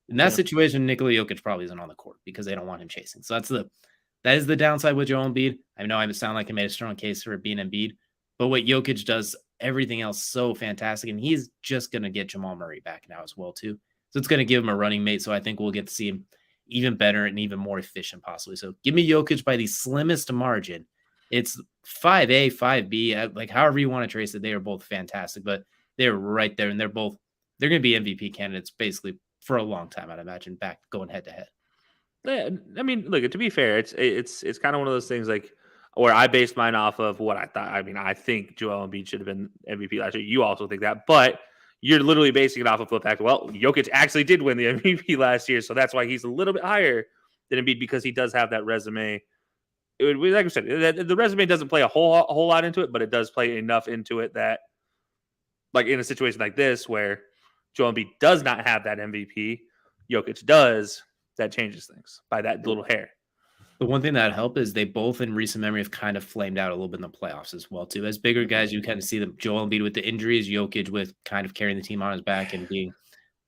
In that situation, Nikola Jokic probably isn't on the court because they don't want him chasing. So that is the downside with Joel Embiid. I know I sound like I made a strong case for it being Embiid, but what Jokic does, everything else so fantastic, and he's just going to get Jamal Murray back now as well too. So it's going to give him a running mate. So I think we'll get to see him even better and even more efficient possibly. So give me Jokic by the slimmest margin. It's 5A, 5B, like however you want to trace it. They are both fantastic, but they're right there, and they're going to be MVP candidates basically for a long time, I'd imagine, back going head to head. Yeah, I mean, look, to be fair, it's kind of one of those things like where I based mine off of what I thought. I mean, I think Joel Embiid should have been MVP last year. You also think that, but you're literally basing it off of the fact, well, Jokic actually did win the MVP last year, so that's why he's a little bit higher than Embiid, because he does have that resume. Like I said, the resume doesn't play a whole lot into it, but it does play enough into it that, like in a situation like this where Joel Embiid does not have that MVP, Jokic does, that changes things by that little hair. The one thing that helped is they both in recent memory have kind of flamed out a little bit in the playoffs as well too. As bigger guys, you kind of see them. Joel Embiid with the injuries, Jokic with kind of carrying the team on his back and being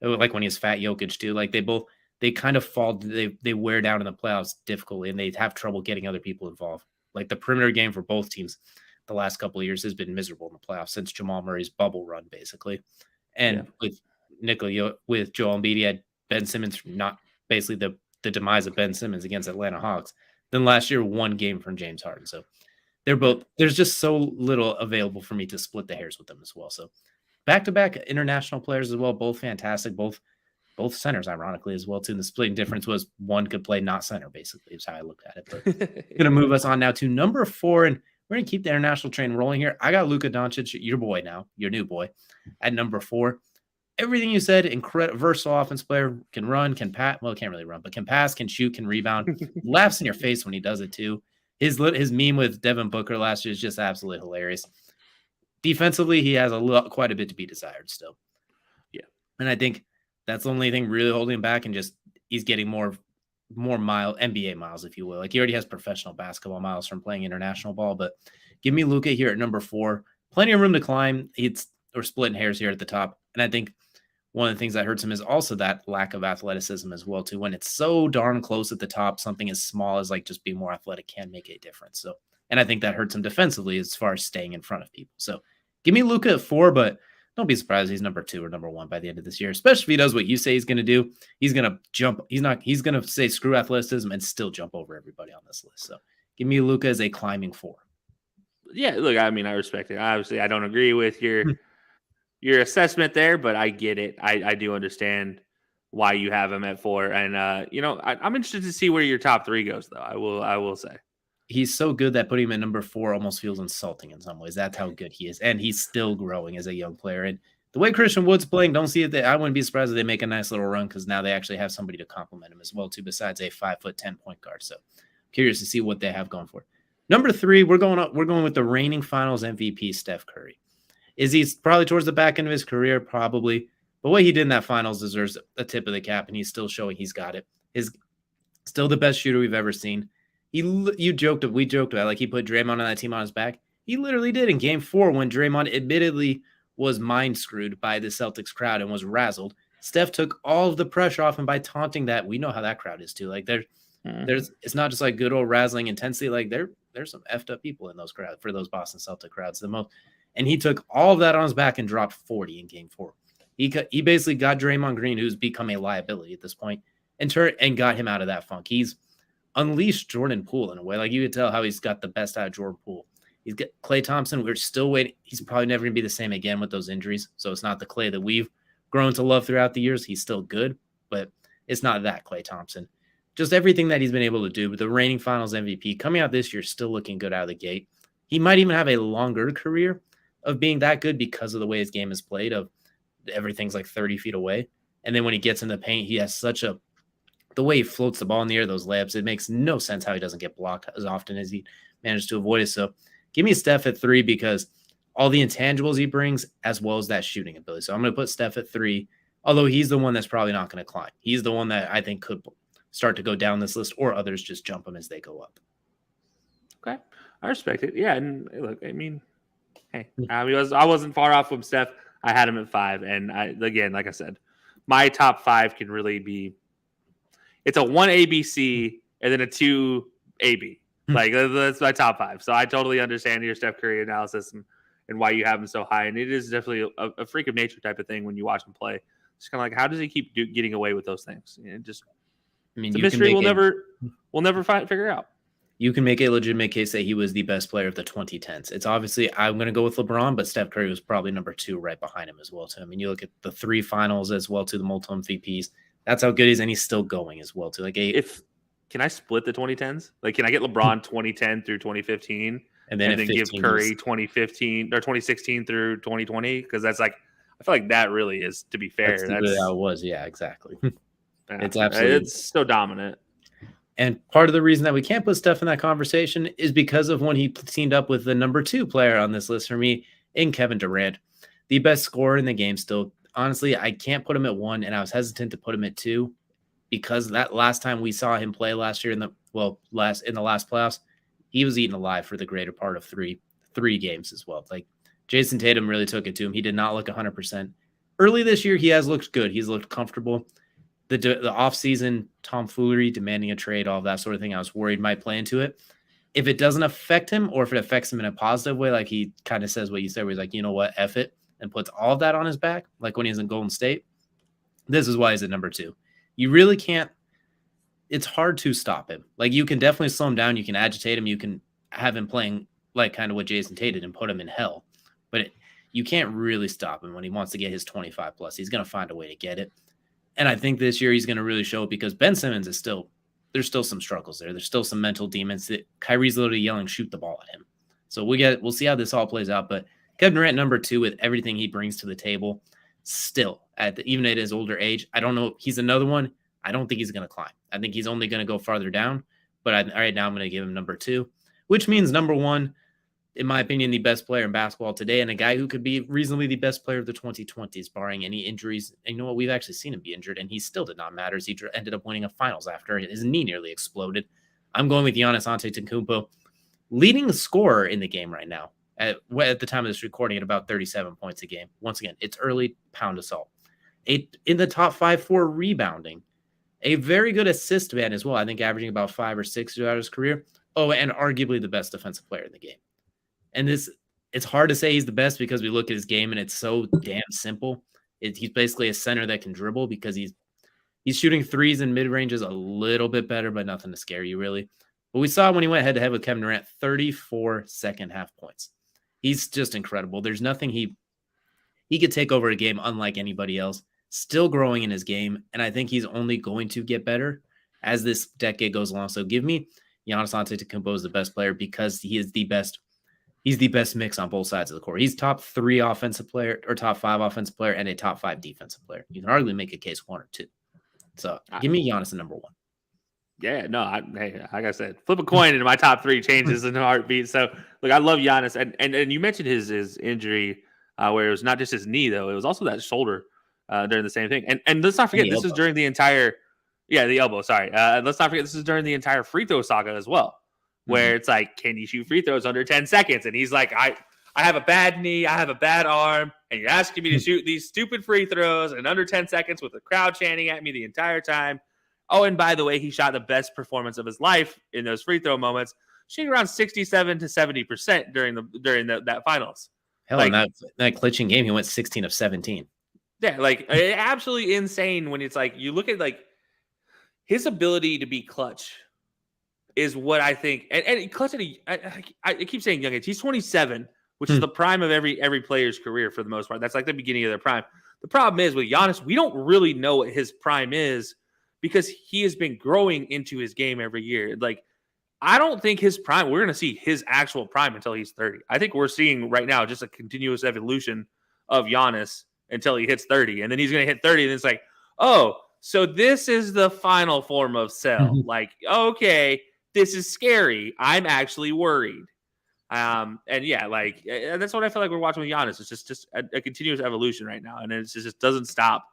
like when he's fat Jokic too. Like they kind of fall. They wear down in the playoffs difficultly, and they have trouble getting other people involved. Like the perimeter game for both teams, the last couple of years has been miserable in the playoffs since Jamal Murray's bubble run, basically. And with with Joel Embiid, he had Ben Simmons not basically the demise of Ben Simmons against Atlanta Hawks. Then last year, one game from James Harden. So they're both, there's just so little available for me to split the hairs with them as well. So back-to-back international players as well, both fantastic, both centers, ironically, as well, too. And the splitting difference was one could play not center, basically, is how I looked at it. But going to move us on now to number 4, and we're going to keep the international train rolling here. I got Luka Doncic, your boy now, your new boy, at number 4. Everything you said, incredible, versatile offense player, can run, can pass. Well, can't really run, but can pass, can shoot, can rebound. Laughs in your face when he does it too. His meme with Devin Booker last year is just absolutely hilarious. Defensively, he has quite a bit to be desired still. Yeah, and I think that's the only thing really holding him back, and just he's getting more NBA miles, if you will. Like he already has professional basketball miles from playing international ball, but give me Luka here at number 4. Plenty of room to climb. We're splitting hairs here at the top, and I think one of the things that hurts him is also that lack of athleticism as well, too. When it's so darn close at the top, something as small as like just being more athletic can make a difference. So, and I think that hurts him defensively as far as staying in front of people. So give me Luka at 4, but don't be surprised if he's number 2 or number 1 by the end of this year, especially if he does what you say he's going to do. He's going to jump. He's going to say screw athleticism and still jump over everybody on this list. So give me Luka as a climbing 4. Yeah, look, I mean, I respect it. Obviously, I don't agree with your assessment there, but I get it. I do understand why you have him at 4. And I'm interested to see where your top 3 goes, though. I will say he's so good that putting him at number 4 almost feels insulting in some ways. That's how good he is, and he's still growing as a young player. And the way Christian Wood's playing, don't see it. I wouldn't be surprised if they make a nice little run because now they actually have somebody to complement him as well, too. Besides a 5'10" point guard, so curious to see what they have going for it. Number 3, we're going with the reigning Finals MVP, Steph Curry. Is he probably towards the back end of his career? Probably. But what he did in that finals deserves a tip of the cap, and he's still showing he's got it. He's still the best shooter we've ever seen. We joked about like he put Draymond on that team on his back. He literally did in Game 4 when Draymond admittedly was mind screwed by the Celtics crowd and was razzled. Steph took all of the pressure off him by taunting that. We know how that crowd is too. Like there's it's not just like good old razzling intensity. Like there's some effed up people in those crowds for those Boston Celtic crowds. And he took all of that on his back and dropped 40 in Game 4. He basically got Draymond Green, who's become a liability at this point, and got him out of that funk. He's unleashed Jordan Poole in a way. Like you could tell how he's got the best out of Jordan Poole. He's got Klay Thompson. We're still waiting. He's probably never going to be the same again with those injuries. So it's not the Klay that we've grown to love throughout the years. He's still good, but it's not that Klay Thompson. Just everything that he's been able to do. But the reigning Finals MVP coming out this year, still looking good out of the gate. He might even have a longer career of being that good because of the way his game is played, of everything's like 30 feet away. And then when he gets in the paint, he has the way he floats the ball in the air, those layups, it makes no sense how he doesn't get blocked as often as he managed to avoid it. So give me Steph at 3 because all the intangibles he brings as well as that shooting ability. So I'm going to put Steph at 3, although he's the one that's probably not going to climb. He's the one that I think could start to go down this list, or others just jump him as they go up. Okay. I respect it. Yeah. And look, I mean, hey, I wasn't far off from Steph. I had him at 5. And again, like I said, my top 5 can really be, it's a 1 ABC and then a 2 AB. Like that's my top 5. So I totally understand your Steph Curry analysis and why you have him so high. And it is definitely a freak of nature type of thing when you watch him play. It's kind of like, how does he keep getting away with those things? It's a mystery we'll never figure out. You can make a legitimate case that he was the best player of the 2010s. It's obviously, I'm going to go with LeBron, but Steph Curry was probably number 2 right behind him as well. Too. I mean, you look at the 3 finals as well, to the multiple MVPs. That's how good he is, and he's still going as well. Too. Like can I split the 2010s? Like, can I get LeBron 2010 through 2015, and then give Curry 2015 or 2016 through 2020? Because that's like, I feel like that really is, to be fair. That's how it was. Yeah, exactly. It's absolutely, it's so dominant. And part of the reason that we can't put Steph in that conversation is because of when he teamed up with the number 2 player on this list for me, in Kevin Durant, the best scorer in the game still. Honestly, I can't put him at 1, and I was hesitant to put him at 2 because that last time we saw him play last year well, in the last playoffs, he was eaten alive for the greater part of three games as well. Like Jason Tatum really took it to him. He did not look 100%. Early this year, he has looked good. He's looked comfortable. The offseason tomfoolery, demanding a trade, all of that sort of thing, I was worried might play into it. If it doesn't affect him, or if it affects him in a positive way, like he kind of says what you said, where he's like, you know what, F it, and puts all of that on his back, like when he's in Golden State, this is why he's at number 2. You really can't, it's hard to stop him. Like you can definitely slow him down. You can agitate him. You can have him playing like kind of what Jason Tate did and put him in hell. But you can't really stop him when he wants to get his 25 plus. He's going to find a way to get it. And I think this year he's going to really show it because Ben Simmons is there's still some struggles there. There's still some mental demons that Kyrie's literally yelling, shoot the ball at him. So we'll see how this all plays out. But Kevin Durant, number 2, with everything he brings to the table, still even at his older age, I don't know. He's another one. I don't think he's going to climb. I think he's only going to go farther down. But right now I'm going to give him number 2, which means number 1, in my opinion, the best player in basketball today, and a guy who could be reasonably the best player of the 2020s, barring any injuries. And you know what? We've actually seen him be injured, and he still did not matter as he ended up winning a finals after his knee nearly exploded. I'm going with Giannis Antetokounmpo, leading the scorer in the game right now. At the time of this recording, at about 37 points a game. Once again, it's early, pound of salt. In the top 5 for rebounding. A very good assist man as well. I think averaging about 5 or 6 throughout his career. Oh, and arguably the best defensive player in the game. And it's hard to say he's the best because we look at his game and it's so damn simple. He's basically a center that can dribble because he's shooting threes and mid-ranges a little bit better, but nothing to scare you really. But we saw when he went head-to-head with Kevin Durant, 34 second-half points. He's just incredible. There's nothing he could take over a game unlike anybody else. Still growing in his game, and I think he's only going to get better as this decade goes along. So give me Giannis Antetokounmpo as the best player because he is the best. He's the best mix on both sides of the court. He's top 3 offensive player or top 5 offensive player and a top 5 defensive player. You can hardly make a case 1 or 2. So give me Giannis at number 1. Yeah, no, hey, like I said, flip a coin and my top 3 changes in a heartbeat. So look, I love Giannis, and you mentioned his injury where it was not just his knee though; it was also that shoulder during the same thing. And let's not forget, this is during the entire, the elbow. Sorry, let's not forget this is during the entire free throw saga as well. Where it's like, can you shoot free throws under 10 seconds? And he's like, I have a bad knee, I have a bad arm, and you're asking me to shoot these stupid free throws in under 10 seconds with the crowd chanting at me the entire time. Oh, and by the way, he shot the best performance of his life in those free throw moments, shooting around 67 to 70% during that finals. Hell, in that glitching game, he went 16 of 17. Yeah, like absolutely insane when it's like you look at like his ability to be clutch. Is what I think, and clutch. I keep saying young age. He's 27, which is the prime of every player's career for the most part. That's like the beginning of their prime. The problem is with Giannis, we don't really know what his prime is because he has been growing into his game every year. Like, I don't think his prime. We're going to see his actual prime until he's 30. I think we're seeing right now just a continuous evolution of Giannis until he hits 30, and then he's going to hit 30, and it's like, oh, so this is the final form of Cell. Like, okay. This is scary. I'm actually worried. And yeah, like that's what I feel like we're watching with Giannis. It's just a continuous evolution right now. And it just doesn't stop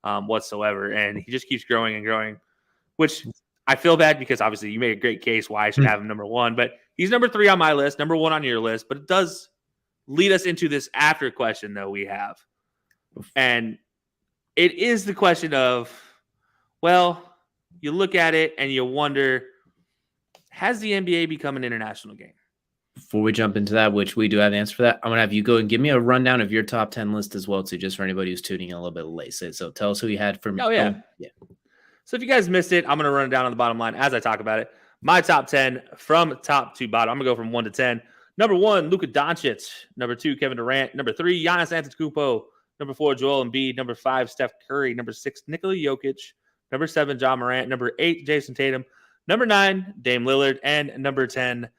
whatsoever. And he just keeps growing and growing, which I feel bad because obviously you made a great case why I should have him number 1, but he's number 3 on my list, number 1 on your list. But it does lead us into this after question though we have. And it is the question of, well, you look at it and you wonder, has the NBA become an international game? Before we jump into that, which we do have the answer for that, I'm going to have you go and give me a rundown of your top 10 list as well, too, just for anybody who's tuning in a little bit late. So tell us who you had for me. Oh, yeah. So if you guys missed it, I'm going to run it down on the bottom line as I talk about it. My top 10 from top to bottom. I'm going to go from 1 to 10. Number 1, Luka Doncic. Number 2, Kevin Durant. Number 3, Giannis Antetokounmpo. Number 4, Joel Embiid. Number 5, Steph Curry. Number 6, Nikola Jokic. Number 7, Ja Morant. Number 8, Jason Tatum. Number 9, Dame Lillard. And number 10,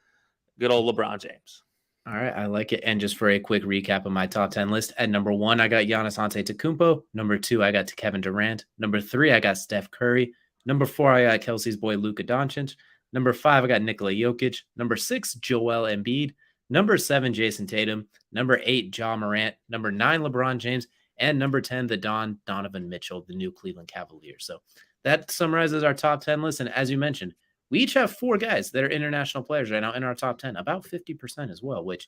good old LeBron James. All right, I like it. And just for a quick recap of my top 10 list, at number 1, I got Giannis Antetokounmpo. Number 2, I got Kevin Durant. Number 3, I got Steph Curry. Number 4, I got Kelcey's boy Luka Doncic. Number 5, I got Nikola Jokic. Number 6, Joel Embiid. Number 7, Jason Tatum. Number 8, Ja Morant. Number 9, LeBron James. And number 10, the Donovan Mitchell, the new Cleveland Cavaliers. So that summarizes our top 10 list. And as you mentioned, we each have 4 guys that are international players right now in our top 10, about 50% as well, which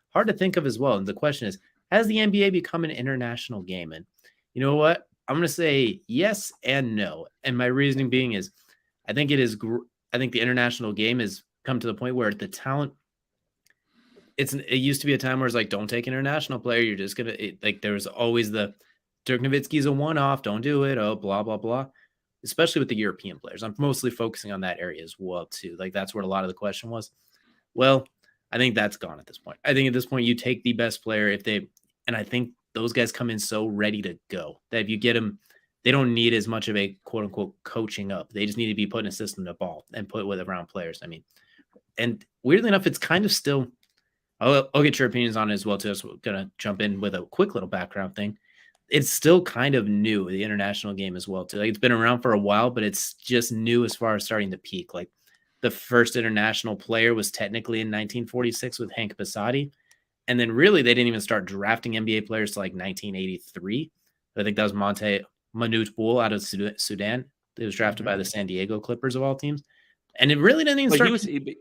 hard to think of as well. And the question is, has the NBA become an international game? And you know what? I'm going to say yes and no. And my reasoning being is I think I think the international game has come to the point where the talent, it used to be a time where it's like, don't take an international player. You're just going to, like, there was always the Dirk Nowitzki's a one-off. Don't do it. Oh, blah, blah, blah. Especially with the European players. I'm mostly focusing on that area as well, too. Like, that's where a lot of the question was. Well, I think that's gone at this point. I think at this point, you take the best player and I think those guys come in so ready to go that if you get them, they don't need as much of a quote unquote coaching up. They just need to be put in a system to ball and put with around players. I mean, and weirdly enough, it's kind of still, I'll get your opinions on it as well, too. So I'm going to jump in with a quick little background thing. It's still kind of new, the international game as well, too. Like, it's been around for a while, but it's just new as far as starting to peak. Like, the first international player was technically in 1946 with Hank Bissotti. And then really they didn't even start drafting NBA players to like 1983. I think that was Manute Bol out of Sudan. He was drafted by the San Diego Clippers of all teams. And it really didn't even start.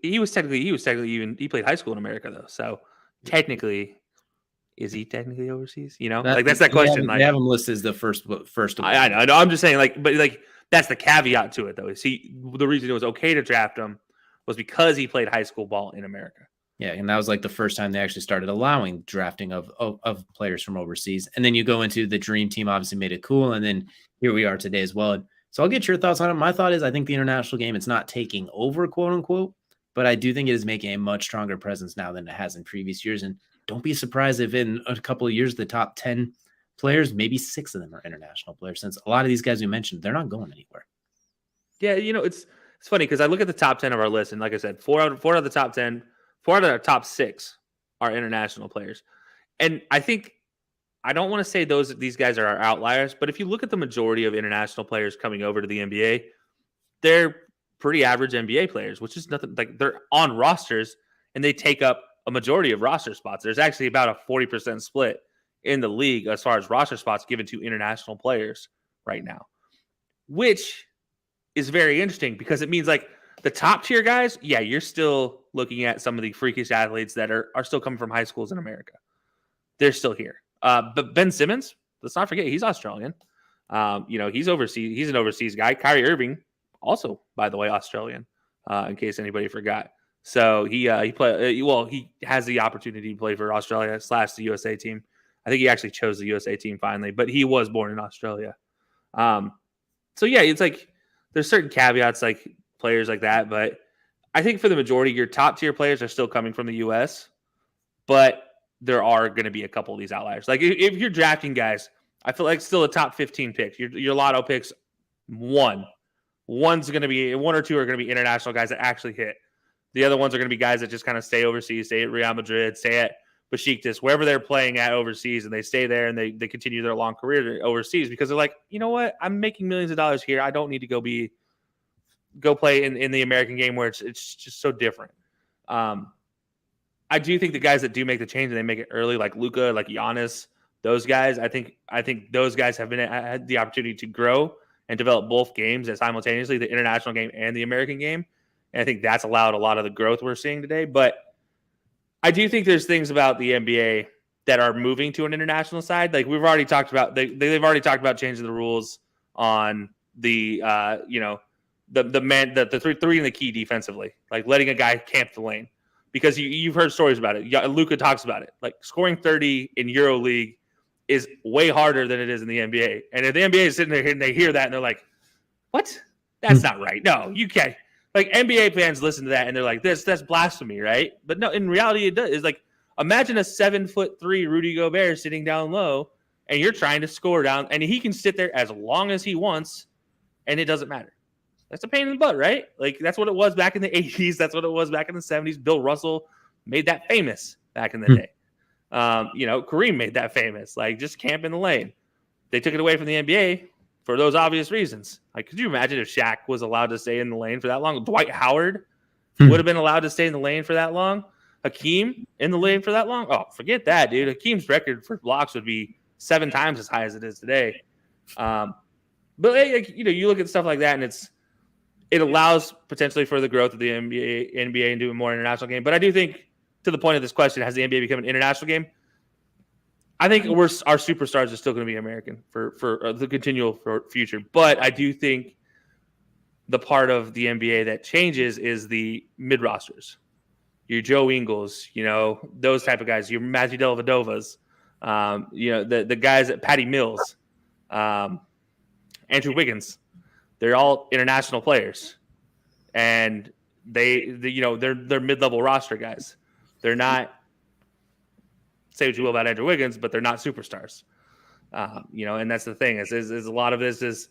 He was technically even, he played high school in America though. So technically, is he technically overseas? You know, that's that question. They have him listed as the first. I know. I'm just saying, but that's the caveat to it, though. See, the reason it was okay to draft him was because he played high school ball in America. Yeah, and that was like the first time they actually started allowing drafting of players from overseas. And then you go into the Dream Team, obviously made it cool, and then here we are today as well. So I'll get your thoughts on it. My thought is I think the international game, it's not taking over, quote unquote, but I do think it is making a much stronger presence now than it has in previous years. And don't be surprised if in a couple of years the top 10 players, maybe 6 of them are international players, since a lot of these guys we mentioned, they're not going anywhere. Yeah, it's funny because I look at the top 10 of our list, and like I said, 4 out of the top 10, 4 out of our top 6 are international players. And I think, I don't want to say these guys are our outliers, but if you look at the majority of international players coming over to the NBA, they're pretty average NBA players, which is nothing, like they're on rosters and they take up a majority of roster spots. There's actually about a 40% split in the league as far as roster spots given to international players right now, which is very interesting because it means like the top tier guys, yeah, you're still looking at some of the freakish athletes that are still coming from high schools in America. They're still here. But Ben Simmons, let's not forget, he's Australian. He's overseas. He's an overseas guy. Kyrie Irving, also, by the way, Australian, in case anybody forgot. So he has the opportunity to play for Australia / the USA team. I think he actually chose the USA team finally, but he was born in Australia. So yeah, it's like there's certain caveats like players like that, but I think for the majority, your top tier players are still coming from the US, but there are going to be a couple of these outliers. Like if you're drafting guys, I feel like still a top 15 picks. Your lotto picks, one's going to be 1 or 2 are going to be international guys that actually hit. The other ones are going to be guys that just kind of stay overseas, stay at Real Madrid, stay at Besiktas, wherever they're playing at overseas, and they stay there and they continue their long career overseas because they're like, you know what, I'm making millions of dollars here. I don't need to go play in the American game where it's just so different. I do think the guys that do make the change and they make it early, like Luka, like Giannis, those guys, I think those guys have had the opportunity to grow and develop both games simultaneously, the international game and the American game. And I think that's allowed a lot of the growth we're seeing today. But I do think there's things about the NBA that are moving to an international side. Like we've already talked about, they've already talked about changing the rules on the three in the key defensively, like letting a guy camp the lane. Because you've heard stories about it. Luka talks about it. Like scoring 30 in EuroLeague is way harder than it is in the NBA. And if the NBA is sitting there and they hear that and they're like, what? That's not right. No, you can't. Like NBA fans listen to that and they're like, that's blasphemy, right? But no, in reality, it does. It's like, imagine a 7'3" Rudy Gobert sitting down low and you're trying to score down and he can sit there as long as he wants and it doesn't matter. That's a pain in the butt, right? Like, that's what it was back in the 80s. That's what it was back in the 70s. Bill Russell made that famous back in the day. Kareem made that famous. Like, just camp in the lane. They took it away from the NBA for those obvious reasons. Like, could you imagine if Shaq was allowed to stay in the lane for that long? Dwight Howard would have been allowed to stay in the lane for that long. Hakeem in the lane for that long? Oh, forget that, dude. Hakeem's record for blocks would be 7 times as high as it is today. But, you look at stuff like that, and it allows potentially for the growth of the NBA and doing more international game. But I do think, to the point of this question, has the NBA become an international game? I think our superstars are still going to be American for the continual future. But I do think the part of the NBA that changes is the mid rosters. Your Joe Ingles, those type of guys. Your Matthew Dellavedovas, the guys at Patty Mills, Andrew Wiggins. They're all international players, and they're mid-level roster guys. They're not, say what you will about Andrew Wiggins, but they're not superstars. And that's the thing is a lot of this is,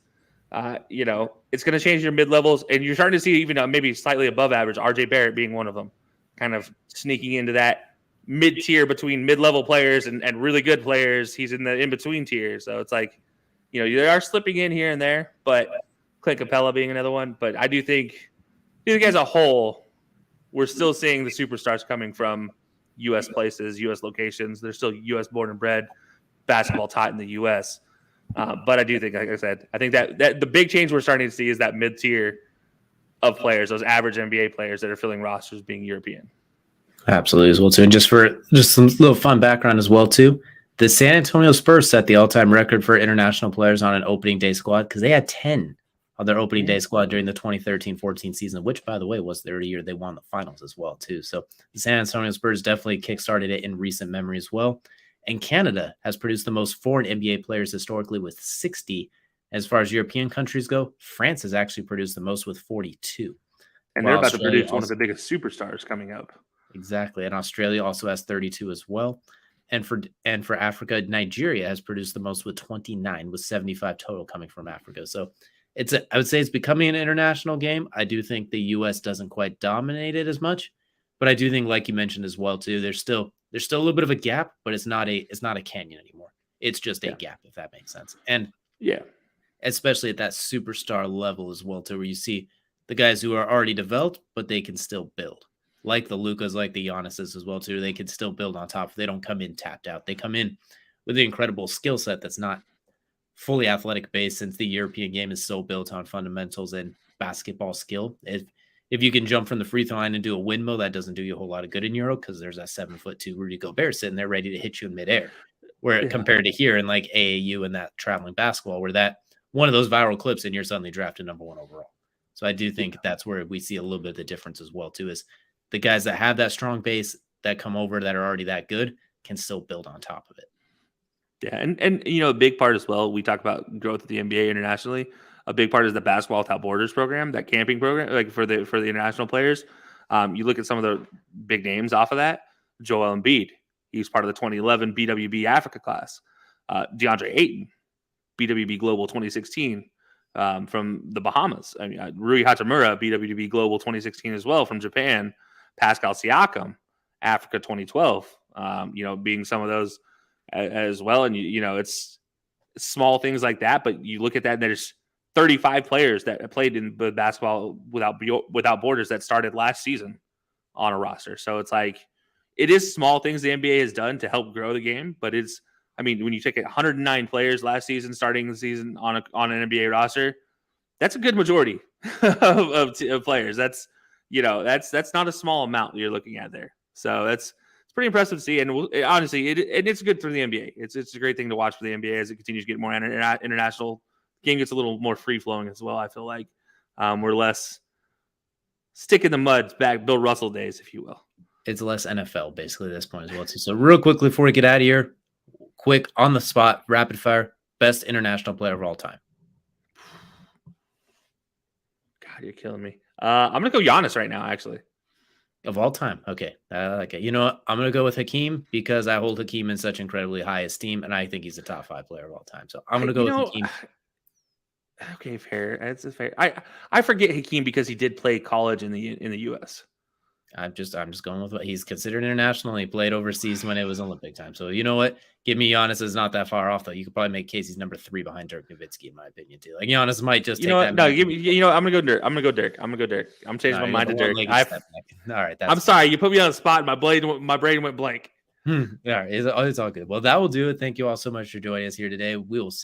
it's going to change your mid-levels, and you're starting to see even maybe slightly above average. RJ Barrett being one of them, kind of sneaking into that mid-tier between mid-level players and really good players. He's in the in-between tier, so it's like, they are slipping in here and there, but Clint Capella being another one. But I do think as a whole, we're still seeing the superstars coming from U.S. places, U.S. locations. They're still U.S. born and bred, basketball taught in the U.S. But I do think, like I said, I think that the big change we're starting to see is that mid-tier of players, those average NBA players that are filling rosters being European. Absolutely as well, too. And just some little fun background as well, too. The San Antonio Spurs set the all-time record for international players on an opening day squad because they had 10 on their opening day squad during the 2013-14 season, which, by the way, was their year they won the finals as well, too. So the San Antonio Spurs definitely kickstarted it in recent memory as well. And Canada has produced the most foreign NBA players historically with 60. As far as European countries go, France has actually produced the most with 42. And they're about to produce one of the biggest superstars coming up. Exactly. And Australia also has 32 as well. And for Africa, Nigeria has produced the most with 29, with 75 total coming from Africa. So I would say it's becoming an international game. I do think the U.S. doesn't quite dominate it as much, but I do think, like you mentioned as well, too, there's still a little bit of a gap, but it's not a canyon anymore. It's just a gap, if that makes sense. And especially at that superstar level as well, too, where you see the guys who are already developed, but they can still build. Like the Lukas, like the Giannis's as well, too. They can still build on top. They don't come in tapped out. They come in with an incredible skill set that's not fully athletic based, since the European game is so built on fundamentals and basketball skill. If you can jump from the free throw line and do a windmill, that doesn't do you a whole lot of good in Euro, because there's that 7'2" Rudy Gobert sitting there ready to hit you in midair. Where compared to here in like AAU and that traveling basketball, where that one of those viral clips and you're suddenly drafted number 1 overall. So I do think that's where we see a little bit of the difference as well, too, is the guys that have that strong base that come over that are already that good can still build on top of it. Yeah, and a big part as well, we talk about growth of the NBA internationally. A big part is the Basketball Without Borders program, that camping program, like for the international players. You look at some of the big names off of that. Joel Embiid, he's part of the 2011 BWB Africa class. DeAndre Ayton, BWB Global 2016 from the Bahamas. I mean, Rui Hachimura, BWB Global 2016 as well from Japan. Pascal Siakam, Africa 2012. Being some of those as well. And, it's small things like that, but you look at that and there's 35 players that played in the Basketball Without Borders that started last season on a roster. So it's like, it is small things the NBA has done to help grow the game, but when you take 109 players last season, starting the season on an NBA roster, that's a good majority of players. That's not a small amount you're looking at there. So it's pretty impressive to see. And honestly, it's good for the NBA. It's a great thing to watch for the NBA as it continues to get more international. Game gets a little more free flowing as well. I feel like we're less stick in the mud back Bill Russell days, if you will. It's less NFL basically at this point as well, too. So real quickly before we get out of here, quick on the spot, rapid fire, best international player of all time. God, you're killing me. I'm gonna go Giannis right now, actually. Of all time. Okay. I like it. You know what? I'm going to go with Hakeem because I hold Hakeem in such incredibly high esteem, and I think he's a top 5 player of all time. So I'm going to go with Hakeem. Okay, fair. It's fair. I forget Hakeem because he did play college in the U.S. I'm just going with what he's considered international. He played overseas when it was Olympic time. So you know what? Give me Giannis is not that far off though. You could probably make Casey's number 3 behind Dirk Nowitzki in my opinion too. Like Giannis might just take that. No, give me. I'm gonna go Dirk. I'm gonna go Dirk. I'm changing my mind to Dirk. All right. I'm sorry. You put me on the spot. My brain went blank. All right. It's all good. Well, that will do it. Thank you all so much for joining us here today. We will see